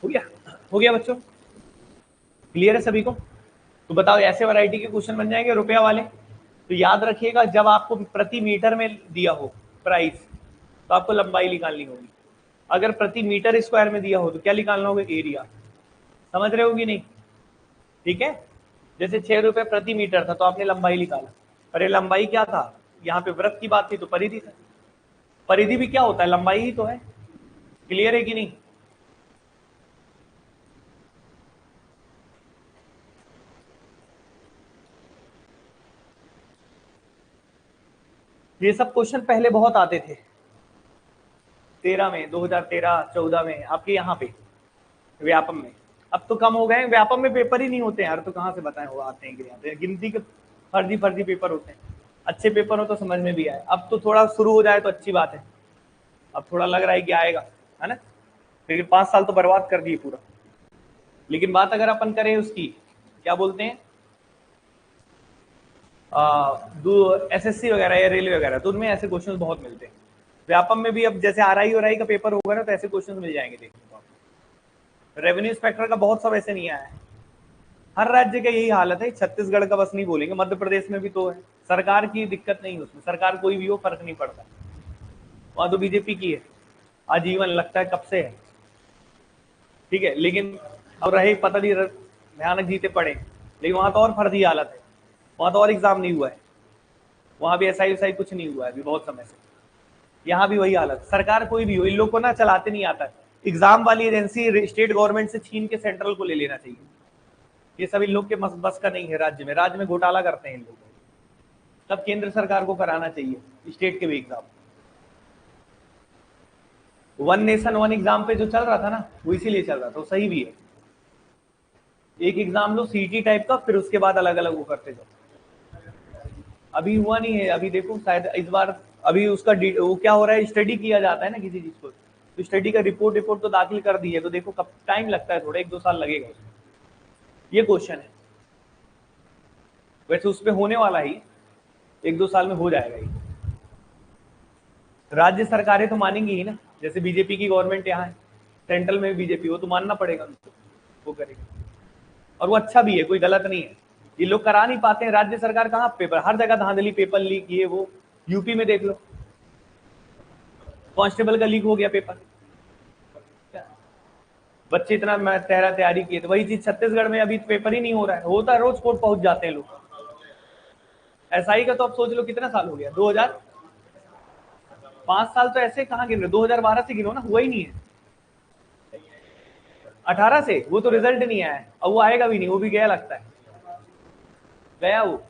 हो गया? हो गया बच्चों? क्लियर है सभी को? तो बताओ ऐसे वैरायटी के क्वेश्चन बन जाएंगे रुपया वाले। तो याद रखिएगा, जब आपको प्रति मीटर में दिया हो प्राइस, तो आपको लंबाई निकालनी होगी। अगर प्रति मीटर स्क्वायर में दिया हो तो क्या निकालना होगा, एरिया। समझ रहे होगी नहीं? ठीक है? जैसे 6 रुपए प्रति मीटर था तो आपने लंबाई निकाला, अरे लंबाई क्या था, यहाँ पे वृत्त की बात थी तो परिधि था। परिधि भी क्या होता है, लंबाई ही तो है। क्लियर है कि नहीं? ये सब क्वेश्चन पहले बहुत आते थे, 13 में, 2013 14 में आपके यहाँ पे व्यापम में। अब तो कम हो गए, व्यापम में पेपर ही नहीं होते यार, तो कहाँ से बताएं वो आते हैं कि नहीं आते, गिनती के फर्जी फर्जी पेपर होते हैं। अच्छे पेपर हो तो समझ में भी आए। अब तो थोड़ा शुरू हो जाए तो अच्छी बात है, अब थोड़ा लग रहा है कि आएगा, है ना? लेकिन 5 साल तो बर्बाद कर दिए पूरा। लेकिन बात अगर अपन करें उसकी, क्या बोलते हैं, एसएससी वगैरह या रेलवे वगैरह, तो उनमें ऐसे क्वेश्चन बहुत मिलते हैं। व्यापम में भी अब जैसे आरआई का पेपर होगा ना, तो ऐसे क्वेश्चन मिल जाएंगे देखने को। रेवेन्यू इंस्पेक्टर का बहुत सब ऐसे नहीं आया है। हर राज्य का यही हालत है, छत्तीसगढ़ का बस नहीं बोलेंगे, मध्य प्रदेश में भी तो है। सरकार की दिक्कत नहीं, उसमें सरकार कोई भी हो फर्क नहीं पड़ता, वहां तो बीजेपी की है आजीवन, लगता है कब से है। ठीक है, लेकिन अब रहे पता नहीं भयानक जीते पड़े, लेकिन वहां तो और फर्जी हालत है, वहां तो और एग्जाम नहीं हुआ है, वहां भी एसआई वैसाई कुछ नहीं हुआ है अभी बहुत समय से। यहाँ भी वही हालत, सरकार कोई भी हो, इन लोग को ना चलाते नहीं आता है। एग्जाम वाली एजेंसी स्टेट गवर्नमेंट से छीन के सेंट्रल को ले लेना चाहिए। ये सब इन लोग के बस का नहीं है, राज्य में घोटाला करते हैं इन लोग। तब केंद्र सरकार को कराना चाहिए स्टेट के भी exam. One nation one exam पे जो चल रहा था ना, वो इसीलिए चल रहा था, वो सही भी है। एक एग्जाम लो सीटी टाइप का, फिर उसके बाद अलग अलग वो करते जाओ। अभी हुआ नहीं है, अभी देखो शायद इस बार अभी उसका वो क्या हो रहा है, स्टडी किया जाता है ना किसी चीज को, तो स्टडी का रिपोर्ट तो दाखिल कर दी है, तो देखो कब टाइम लगता है, थोड़ा 1-2 साल लगेगा उसमें। ये क्वेश्चन है, वैसे उस पर होने वाला ही 1-2 साल में हो जाएगा ये। राज्य सरकारें तो मानेंगी ही ना, जैसे बीजेपी की गवर्नमेंट यहाँ है, सेंट्रल में बीजेपी, वो तो मानना पड़ेगा उनको, वो करेगा। और वो अच्छा भी है, कोई गलत नहीं है। ये लोग करा नहीं पाते हैं, राज्य सरकार कहाँ पेपर, हर जगह धांधली, पेपर लीक, ये वो। यूपी में देख लो, कांस्टेबल का लीक हो गया पेपर, बच्चे इतना तैयारी किए, तो वही चीज छत्तीसगढ़ में अभी पेपर ही नहीं हो रहा है, होता है रोज कोर्ट पहुंच जाते हैं लोग। एसआई का तो अब सोच लो कितना साल हो गया, 2005 साल तो ऐसे कहाँ गिन रहे, 2012 से गिनो ना, हुआ ही नहीं है। 18 से वो तो रिजल्ट नहीं आया है, अब वो आएगा भी नहीं, वो भी गया लगता है, गया वो।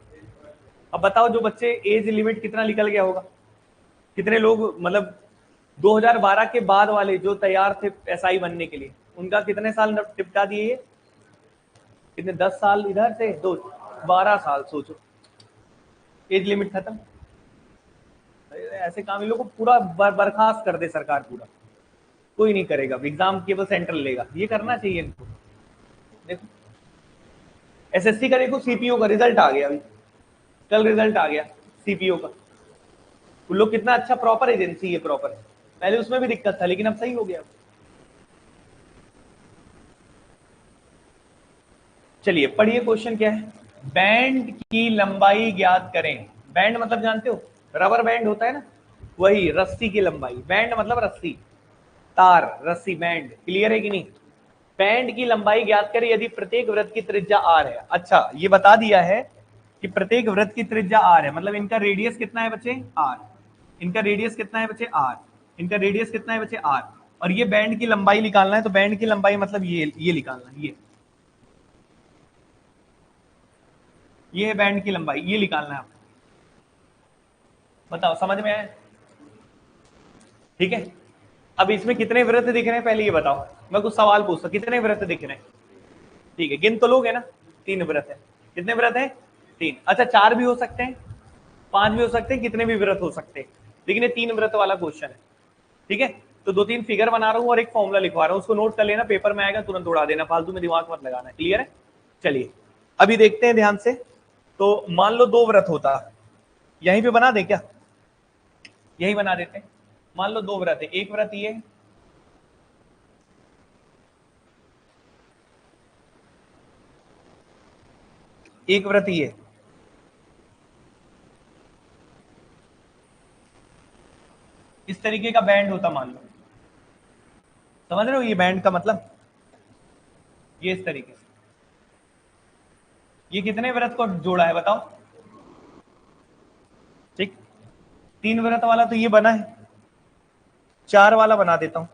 अब बताओ जो बच्चे एज लिमिट कितना निकल गया होगा, कितने लोग मतलब 2012 के बाद वाले जो तैयार थे एसआई बनने के लिए, उनका कितने साल टिपटा दिए ये, कितने 10 साल इधर से, 12 साल, सोचो एज लिमिट खत्म। ऐसे काम इन लोग को पूरा बर्खास्त कर दे सरकार, पूरा कोई नहीं करेगा, एग्जाम केवल सेंट्रल लेगा, ये करना चाहिए इनको। देखो एसएससी का देखो, सीपीओ का रिजल्ट आ गया, अभी कल रिजल्ट आ गया सीपीओ का। उन लोग कितना अच्छा, प्रॉपर एजेंसी है, प्रॉपर। पहले उसमें भी दिक्कत था, लेकिन अब सही हो गया। चलिए पढ़िए, क्वेश्चन क्या है, बैंड की लंबाई ज्ञात करें। बैंड मतलब जानते हो, रबर बैंड होता है ना, वही रस्सी की लंबाई, बैंड मतलब रस्सी, तार, रस्सी, बैंड, क्लियर है कि नहीं। बैंड की लंबाई ज्ञात करें यदि प्रत्येक वृत्त की त्रिज्या आर है। अच्छा ये बता दिया है कि प्रत्येक वृत्त की त्रिज्या आर है, मतलब इनका रेडियस कितना है बच्चे, आर। इनका रेडियस कितना है बच्चे, आर। इनका रेडियस कितना है बच्चे, आर। और ये बैंड की लंबाई निकालना है, तो बैंड की लंबाई मतलब ये निकालना है, ये है बैंड की लंबाई, ये निकालना है आपको। बताओ समझ में आया, ठीक है। अब इसमें कितने वृत्त दिख रहे हैं पहले ये बताओ, मैं कुछ सवाल पूछता, कितने वृत्त दिख रहे हैं, ठीक है, गिन तो लोगे ना, 3 व्रत है, कितने व्रत है, 3। अच्छा 4 भी हो सकते हैं, 5 भी हो सकते हैं, कितने भी व्रत हो सकते हैं, लेकिन ये 3 व्रत वाला क्वेश्चन है, ठीक है। तो 2-3 फिगर बना रहा हूँ और एक फॉर्मूला लिखवा रहा हूँ, उसको नोट कर लेना, पेपर में आएगा तुरंत उड़ा देना, फालतू में दिमाग मत लगाना, क्लियर है। चलिए अभी देखते हैं ध्यान से। तो मान लो 2 व्रत होता, यहीं पे बना दे क्या, यही बना देते हैं। मान लो 2 व्रत है, एक व्रत ये, एक व्रत ये, इस तरीके का बैंड होता मान लो, समझ रहे हो ये बैंड का मतलब, ये इस तरीके से। ये कितने व्रत को जोड़ा है बताओ, ठीक। 3 व्रत वाला तो ये बना है, 4 वाला बना देता हूं।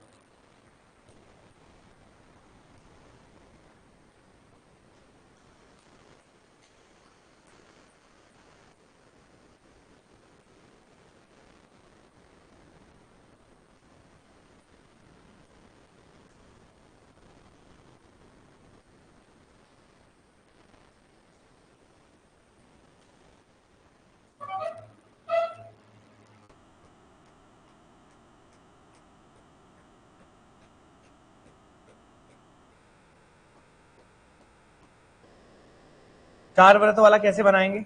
चार व्रत वाला कैसे बनाएंगे,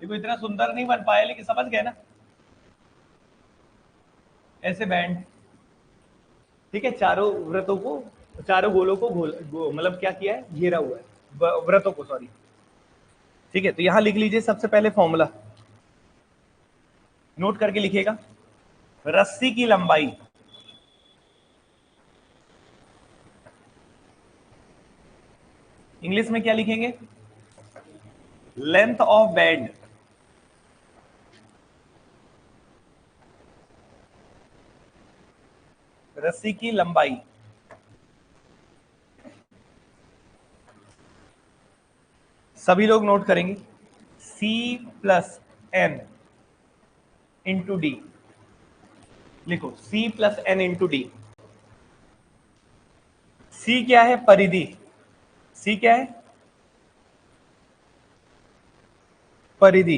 देखो इतना सुंदर नहीं बन पाया, लेकिन समझ गए ना, ऐसे बैंड, ठीक है, चारों व्रतों को, चारों गोलों को मतलब क्या किया है, घेरा हुआ है, व्रतों को, सॉरी। ठीक है, तो यहां लिख लीजिए सबसे पहले फॉर्मूला, नोट करके लिखिएगा। रस्सी की लंबाई, इंग्लिश में क्या लिखेंगे, लेंथ ऑफ बैंड, रस्सी की लंबाई, सभी लोग नोट करेंगे, C plus N into D, लिखो C plus N into D. C क्या है, परिधि, C क्या है, परिधि,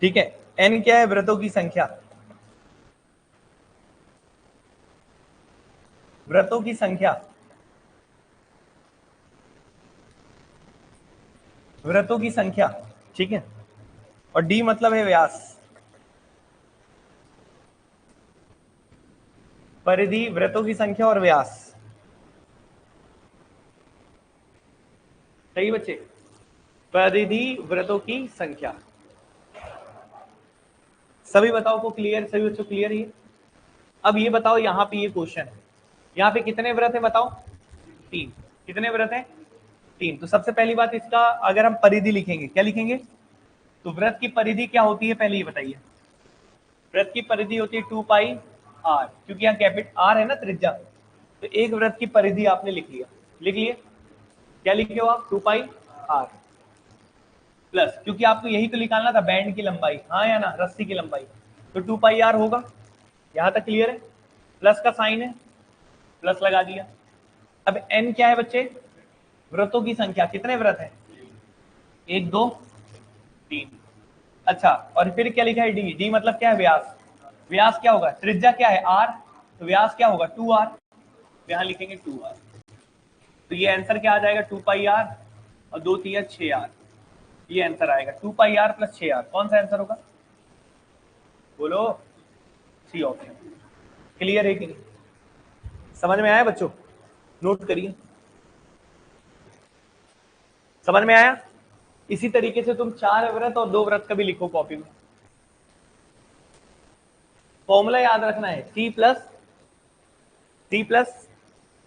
ठीक है। N क्या है, व्रतों की संख्या, व्रतों की संख्या, व्रतों की संख्या, ठीक है। और D मतलब है व्यास, परिधि, व्रतों की संख्या और व्यास, सही बच्चे, परिधि, व्रतों की संख्या। सभी बताओ को क्लियर, सभी बच्चों क्लियर है। अब ये बताओ, यहाँ पे ये क्वेश्चन है, यहाँ पे कितने व्रत है बताओ, 3, कितने व्रत है, 3। तो सबसे पहली बात, इसका अगर हम परिधि लिखेंगे, क्या लिखेंगे, तो व्रत की परिधि क्या होती है, पहले ये बताइए। व्रत की परिधि होती है 2 पाई आर, क्योंकि यहाँ कैपिटल आर है ना त्रिज्या, तो एक व्रत की परिधि आपने लिख लिया, लिख लिए, क्या लिखे हो आप, 2 पाई आर, प्लस, क्योंकि आपको यही तो निकालना था बैंड की लंबाई, हाँ या ना, रस्सी की लंबाई, तो 2 पाई आर होगा, यहां तक क्लियर है, प्लस का साइन है, प्लस लगा दिया। अब एन क्या है बच्चे, व्रतों की संख्या, कितने व्रत है, 1 2 3, अच्छा, और फिर क्या लिखा है, डी, डी मतलब क्या है, व्यास, व्यास क्या होगा, त्रिज्या क्या है आर, तो व्यास क्या होगा 2r, यहां लिखेंगे 2r, तो ये आंसर क्या आ जाएगा, 2 पाई आर और 2 3 6r, ये आंसर आएगा 2 पाई आर प्लस 6r, कौन सा आंसर होगा, बोलो, सी ऑप्शन। क्लियर है कि नहीं, समझ में आया बच्चों, नोट करिए, समझ में आया। इसी तरीके से तुम 4 व्रत और 2 व्रत का भी लिखो कॉपी में, फॉर्मूला याद रखना है, C plus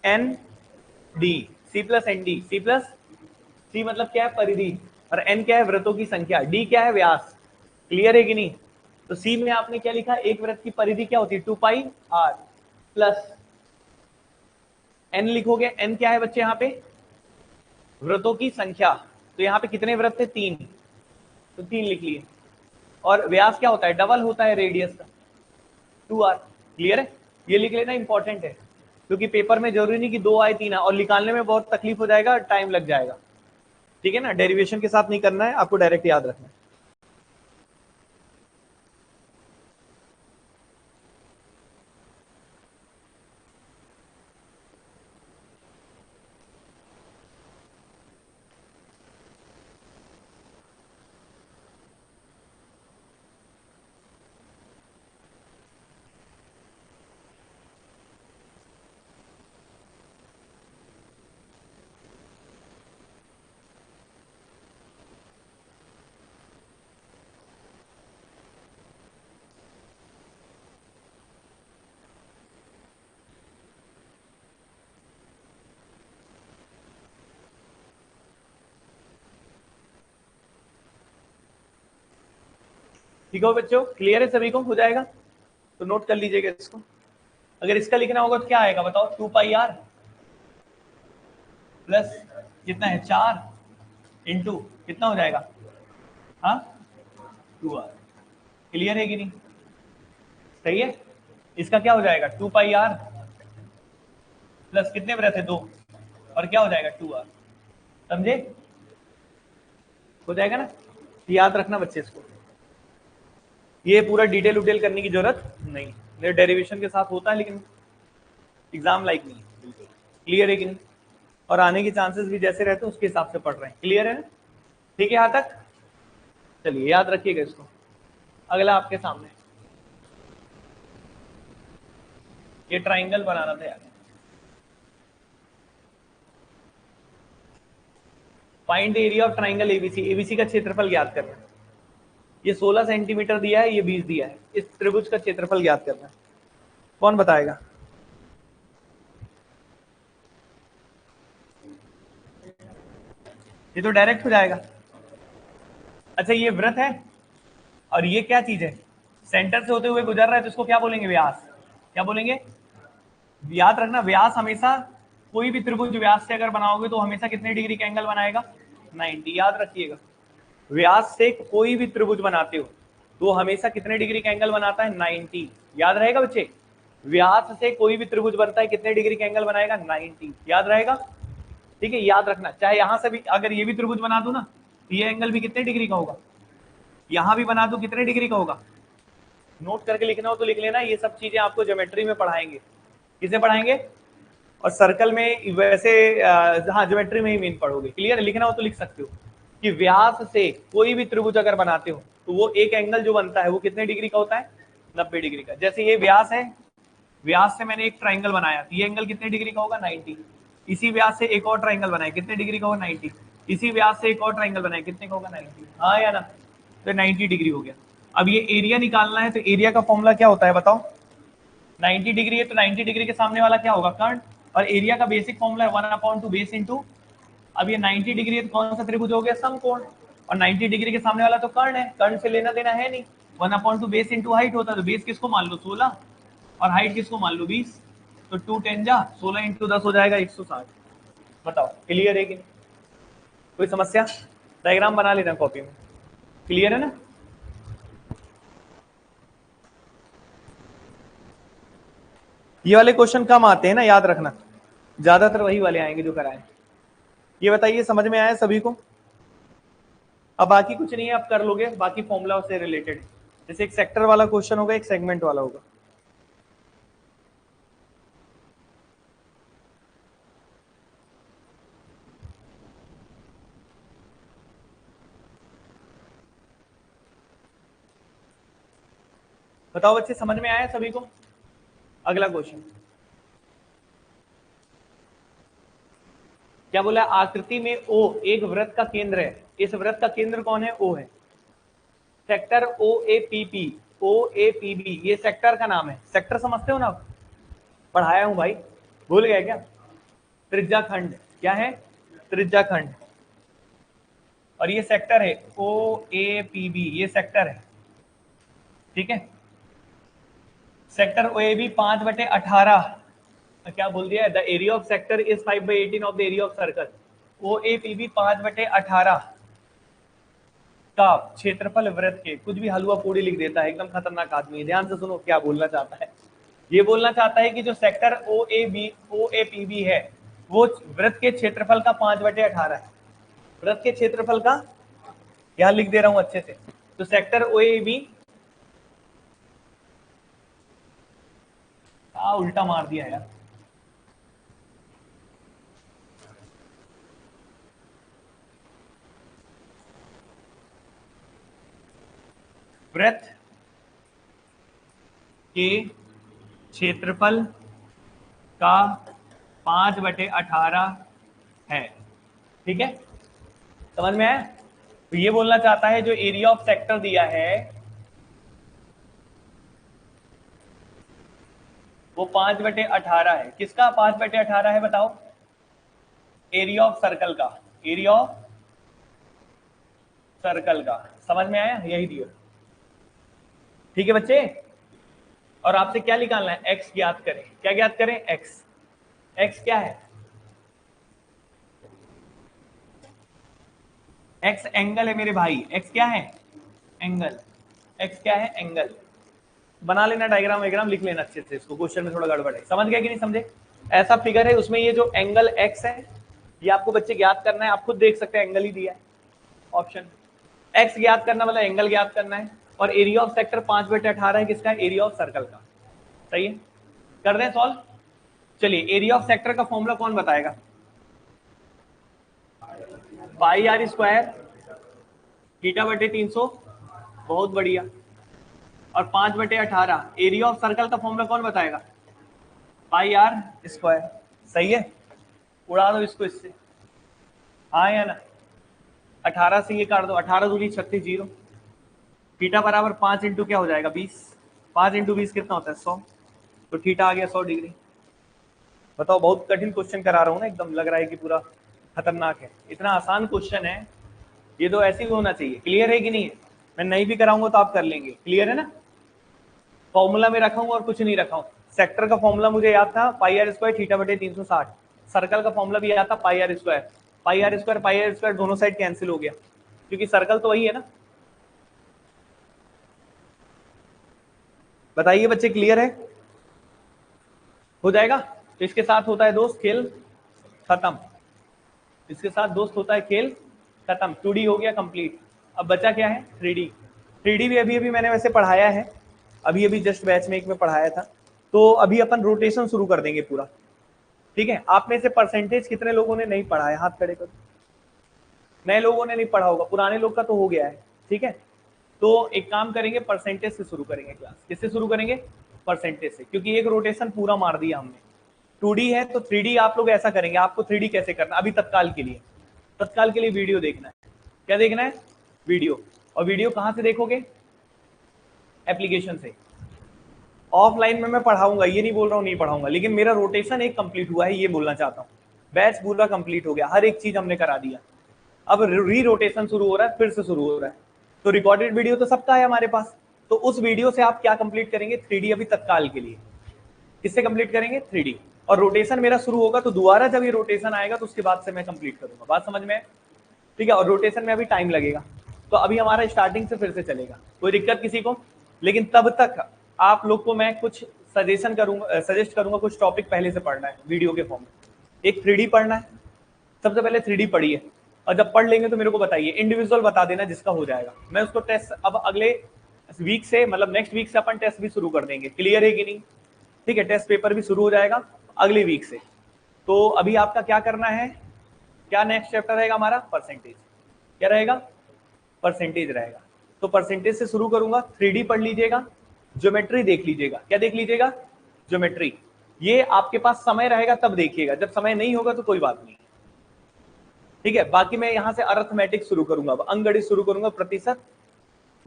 N D, C plus N D, C मतलब क्या है, परिधि, और N क्या है, व्रतों की संख्या, D क्या है, व्यास। क्लियर है कि नहीं, तो C में आपने क्या लिखा, एक व्रत की परिधि क्या होती है, 2 पाई आर, प्लस N लिखोगे, N क्या है बच्चे, यहाँ पे व्रतों की संख्या, तो यहाँ पे कितने व्रत थे, 3, तो 3 लिख लिए, और व्यास क्या होता है, डबल होता है रेडियस का, 2r। क्लियर है, ये लिख लेना इंपॉर्टेंट है, क्योंकि पेपर में जरूरी नहीं कि 2 आए 3 आए, और निकालने में बहुत तकलीफ हो जाएगा, टाइम लग जाएगा, ठीक है ना, डेरिवेशन के साथ नहीं करना है आपको, डायरेक्ट याद रखना है। ठीक है बच्चों, क्लियर है सभी को, हो जाएगा, तो नोट कर लीजिएगा इसको। अगर इसका लिखना होगा तो क्या आएगा बताओ, 2 पाई आर प्लस कितना है 4 इंटू कितना हो जाएगा, हाँ 2r। क्लियर है कि नहीं, सही है। इसका क्या हो जाएगा, 2 पाई आर प्लस कितने व्रत है 2, और क्या हो जाएगा 2r, समझे, हो जाएगा ना, याद रखना बच्चे इसको, ये पूरा डिटेल उटेल करने की जरूरत नहीं, ये डेरिवेशन के साथ होता है, लेकिन एग्जाम लाइक नहीं है बिल्कुल। क्लियर है कि नहीं, और आने के चांसेस भी जैसे रहते हैं उसके हिसाब से पढ़ रहे हैं, क्लियर है ना, ठीक है यहाँ तक। चलिए याद रखिएगा इसको। अगला आपके सामने ये ट्राइंगल बनाना था यार। Find the area of triangle ABC. ABC का क्षेत्रफल ज्ञात करना है। ये 16 सेंटीमीटर दिया है, ये 20 दिया है। इस त्रिभुज का क्षेत्रफल ज्ञात करना है। कौन बताएगा? ये तो डायरेक्ट हो जाएगा। अच्छा ये वृत्त है और ये क्या चीज है? सेंटर से होते हुए गुजर रहा है, तो इसको क्या बोलेंगे? व्यास। क्या बोलेंगे? याद रखना, व्यास हमेशा, कोई भी त्रिभुज व्यास से अगर बनाओगे तो हमेशा कितने डिग्री का एंगल बनाएगा? 90। याद रखिएगा, व्यास से कोई भी त्रिभुज बनाते हो तो हमेशा कितने डिग्री का एंगल बनाता है? 90। याद रहेगा बच्चे, व्यास से कोई भी त्रिभुज बनता है कितने डिग्री का एंगल बनाएगा? 90। याद रहेगा, ठीक है। याद रखना, चाहे यहां से भी अगर ये भी त्रिभुज बना दू ना, तो ये एंगल भी कितने डिग्री का होगा? यहां भी बना दू कितने डिग्री का होगा? नोट करके लिखना हो तो लिख लेना। ये सब चीजें आपको ज्योमेट्री में पढ़ाएंगे। किसे पढ़ाएंगे? और सर्कल में वैसे हाँ ज्योमेट्री में ही मेन पढ़ोगे। क्लियर है? लिखना हो तो लिख सकते हो कि व्यास से कोई भी त्रिभुज अगर बनाते हो तो वो एक एंगल जो बनता है वो कितने डिग्री का होता है? 90 डिग्री का। जैसे ये व्यास है, व्यास से मैंने एक ट्राइंगल बनाया, ये एंगल कितने डिग्री का होगा? 90। इसी व्यास से एक और ट्राइंगल बनाया, कितने डिग्री का होगा? 90। इसी व्यास से एक और ट्राइंगल बनाया, कितने का होगा? 90। हाँ या ना? तो 90 डिग्री हो गया। अब ये एरिया निकालना है, तो एरिया का फॉर्मूला क्या होता है बताओ? 90 डिग्री है तो 90 डिग्री के सामने वाला क्या होगा? कर्ण। और एरिया का बेसिक फॉर्मूला है 1/2 बेस इंटू, अब ये 90 डिग्री है तो कौन सा त्रिभुज हो गया? समकोण। और 90 डिग्री के सामने वाला तो कर्ण है, कर्ण से लेना देना है नहीं। 1/2 बेस इंटू हाइट होता है, तो बेस किसको मान लो? 16, और हाइट किसको मान लो? 20। तो 2 10 जा 16 इंटू 10 हो जाएगा 160। बताओ क्लियर है कि नहीं? कोई समस्या? डायग्राम बना लेना कॉपी में। क्लियर है ना? ये वाले क्वेश्चन कम आते हैं ना, याद रखना, ज्यादातर वही वाले आएंगे जो कराए। ये बताइए समझ में आया सभी को? अब बाकी कुछ नहीं है, आप कर लोगे बाकी फॉर्मूला से रिलेटेड। जैसे एक सेक्टर वाला क्वेश्चन होगा, एक सेगमेंट वाला होगा। बताओ बच्चे समझ में आया सभी को? अगला क्वेश्चन क्या बोला? आकृति में ओ एक वृत्त का केंद्र है। इस वृत्त का केंद्र कौन है? ओ है। Sector O A P P, O A P B, ये सेक्टर का नाम है। सेक्टर समझते हो ना? पढ़ाया हूं भाई, भूल गए क्या? त्रिज्या खंड। क्या है? त्रिज्या खंड। और ये सेक्टर है ओ ए पी बी, ये सेक्टर है, ठीक है। सेक्टर ओ ए बी 5/18, क्या बोल दिया? The area of sector is 5/18 of the area of circle. O A P B 5/18 का क्षेत्रफल वृत्त के, कुछ भी हलवा पूड़ी लिख देता है, एकदम खतरनाक आदमी है। ध्यान से सुनो क्या बोलना चाहता है। ये बोलना चाहता है कि जो sector O A P B है वो वृत्त के क्षेत्रफल का 5/18 है। वृत्त के क्षेत्रफल का, यहां लिख दे रहा हूं अच्छे से। तो सेक्टर ओ ए बी, उल्टा मार दिया यार। वृत्त के क्षेत्रफल का 5/18 है, ठीक है। समझ में आया? तो ये बोलना चाहता है जो एरिया ऑफ सेक्टर दिया है वो 5/18 है। किसका 5/18 है बताओ? एरिया ऑफ सर्कल का। एरिया ऑफ सर्कल का। समझ में आया? यही दिया, ठीक है बच्चे। और आपसे क्या निकालना है? एक्स ज्ञात करें। क्या ज्ञात करें? एक्स। एक्स क्या है? एक्स एंगल है मेरे भाई। एक्स क्या है? एंगल। एक्स क्या है? एंगल। बना लेना डायग्राम वायग्राम, लिख लेना अच्छे से। इसको क्वेश्चन में थोड़ा गड़बड़ है, समझ गया कि नहीं समझे? ऐसा फिगर है, उसमें ये जो एंगल एक्स है ये आपको बच्चे ज्ञात करना है। आप खुद देख सकते हैं एंगल ही दिया है ऑप्शन। एक्स ज्ञात करना मतलब एंगल ज्ञात करना है। और एरिया ऑफ सेक्टर 5/18 है, किसका? एरिया ऑफ सर्कल का। सही है, कर दें सॉल्व। चलिए एरिया ऑफ सेक्टर का फॉर्मूला कौन बताएगा? पाई आर स्क्वायर थीटा बटे 300, बहुत बढ़िया। और 5/18, एरिया ऑफ सर्कल का फॉर्मूला कौन बताएगा? पाई आर स्क्वायर। सही है, उड़ा दो इसको इससे, हाँ या ना? 18 से ये काट दो, 18 दूनी 36, 0। थीटा बराबर 5 इंटू क्या हो जाएगा? 20। 5 इंटू 20 कितना होता है? 100। तो थीटा आ गया 100 डिग्री। बताओ, बहुत कठिन क्वेश्चन करा रहा हूँ ना, एकदम लग रहा है कि पूरा खतरनाक है। इतना आसान क्वेश्चन है ये, तो ऐसे ही होना चाहिए। क्लियर है कि नहीं है? मैं नहीं भी कराऊंगा तो आप कर लेंगे। क्लियर है ना? फॉर्मूला में रखा हूँ और कुछ नहीं रखा हूँ। सेक्टर का फॉर्मूला मुझे याद था, पाई आर स्क्वायर थीटा बटे 360। सर्कल का फॉर्मूला भी याद था, pi R square. Pi R square दोनों साइड कैंसिल हो गया, क्योंकि सर्कल तो वही है ना। बताइए बच्चे, क्लियर है? हो जाएगा। तो इसके साथ होता है दोस्त खेल खत्म, इसके साथ दोस्त होता है खेल खत्म। 2D हो गया कंप्लीट। अब बचा क्या है? 3D। 3D भी अभी अभी मैंने वैसे पढ़ाया है, अभी अभी जस्ट बैच में एक में पढ़ाया था। तो अभी अपन रोटेशन शुरू कर देंगे पूरा, ठीक है? आप में से परसेंटेज कितने लोगों ने नहीं पढ़ा है? हाथ खड़े करो। नए लोगों ने नहीं पढ़ा होगा, पुराने लोग का तो हो गया है, ठीक है? तो एक काम करेंगे, परसेंटेज से शुरू करेंगे क्लास। किससे शुरू करेंगे? परसेंटेज से, क्योंकि एक रोटेशन पूरा मार दिया हमने। 2D है तो 3D आप लोग ऐसा करेंगे। आपको 3D कैसे करना अभी तत्काल के लिए? तत्काल के लिए वीडियो देखना है। क्या देखना है? वीडियो। और वीडियो कहाँ से देखोगे? एप्लीकेशन से। ऑफलाइन में मैं पढ़ाऊंगा, ये नहीं बोल रहा हूँ नहीं पढ़ाऊंगा, लेकिन मेरा रोटेशन एक कंप्लीट हुआ है, ये बोलना चाहता हूँ। बैच पूरा कंप्लीट हो गया, हर एक चीज हमने करा दिया। अब री रोटेशन शुरू हो रहा है, फिर से शुरू हो रहा है। तो रिकॉर्डेड वीडियो तो सबका है हमारे पास। तो उस वीडियो से आप क्या कंप्लीट करेंगे? 3D अभी तत्काल के लिए। किससे कंप्लीट करेंगे? 3D। और रोटेशन मेरा शुरू होगा तो दोबारा जब ये रोटेशन आएगा तो उसके बाद से मैं कंप्लीट करूंगा। बात समझ में? ठीक है। और रोटेशन में अभी टाइम लगेगा, तो अभी हमारा स्टार्टिंग से फिर से चलेगा। कोई दिक्कत किसी को? लेकिन तब तक आप लोग को मैं कुछ सजेशन करूंगा, सजेस्ट करूंगा, कुछ टॉपिक पहले से पढ़ना है वीडियो के फॉर्म में। एक 3D पढ़ना है, सबसे पहले 3D पढ़िए, और जब पढ़ लेंगे तो मेरे को बताइए, इंडिविजुअल बता देना जिसका हो जाएगा। मैं उसको टेस्ट अब अगले वीक से, मतलब नेक्स्ट वीक से अपन टेस्ट भी शुरू कर देंगे। क्लियर है कि नहीं? ठीक है, टेस्ट पेपर भी शुरू हो जाएगा अगले वीक से। तो अभी आपका क्या करना है? क्या नेक्स्ट चैप्टर रहेगा हमारा? परसेंटेज। क्या रहेगा? परसेंटेज रहेगा। तो परसेंटेज से शुरू करूंगा। 3D पढ़ लीजिएगा, ज्योमेट्री देख लीजिएगा। क्या देख लीजिएगा? ज्योमेट्री। ये आपके पास समय रहेगा तब देखिएगा, जब समय नहीं होगा तो कोई बात नहीं, ठीक है? बाकी मैं यहाँ से अर्थमेटिक शुरू करूंगा, अब अंकगणित शुरू करूंगा, प्रतिशत,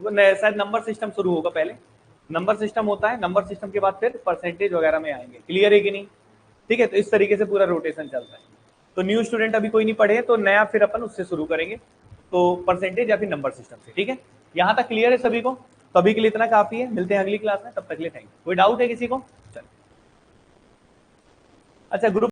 शायद नंबर सिस्टम शुरू होगा पहले। नंबर सिस्टम होता है, नंबर सिस्टम के बाद फिर परसेंटेज वगैरह में आएंगे। क्लियर है कि नहीं? ठीक है, तो इस तरीके से पूरा रोटेशन चलता है। तो न्यू स्टूडेंट अभी कोई नहीं पढ़े तो नया फिर अपन उससे शुरू करेंगे, तो परसेंटेज या फिर नंबर सिस्टम से। ठीक है, यहाँ तक क्लियर है सभी को? तो अभी के लिए इतना काफी है, मिलते हैं अगली क्लास में, तब तक के लिए थैंक यू। कोई डाउट है किसी को? चलो, अच्छा ग्रुप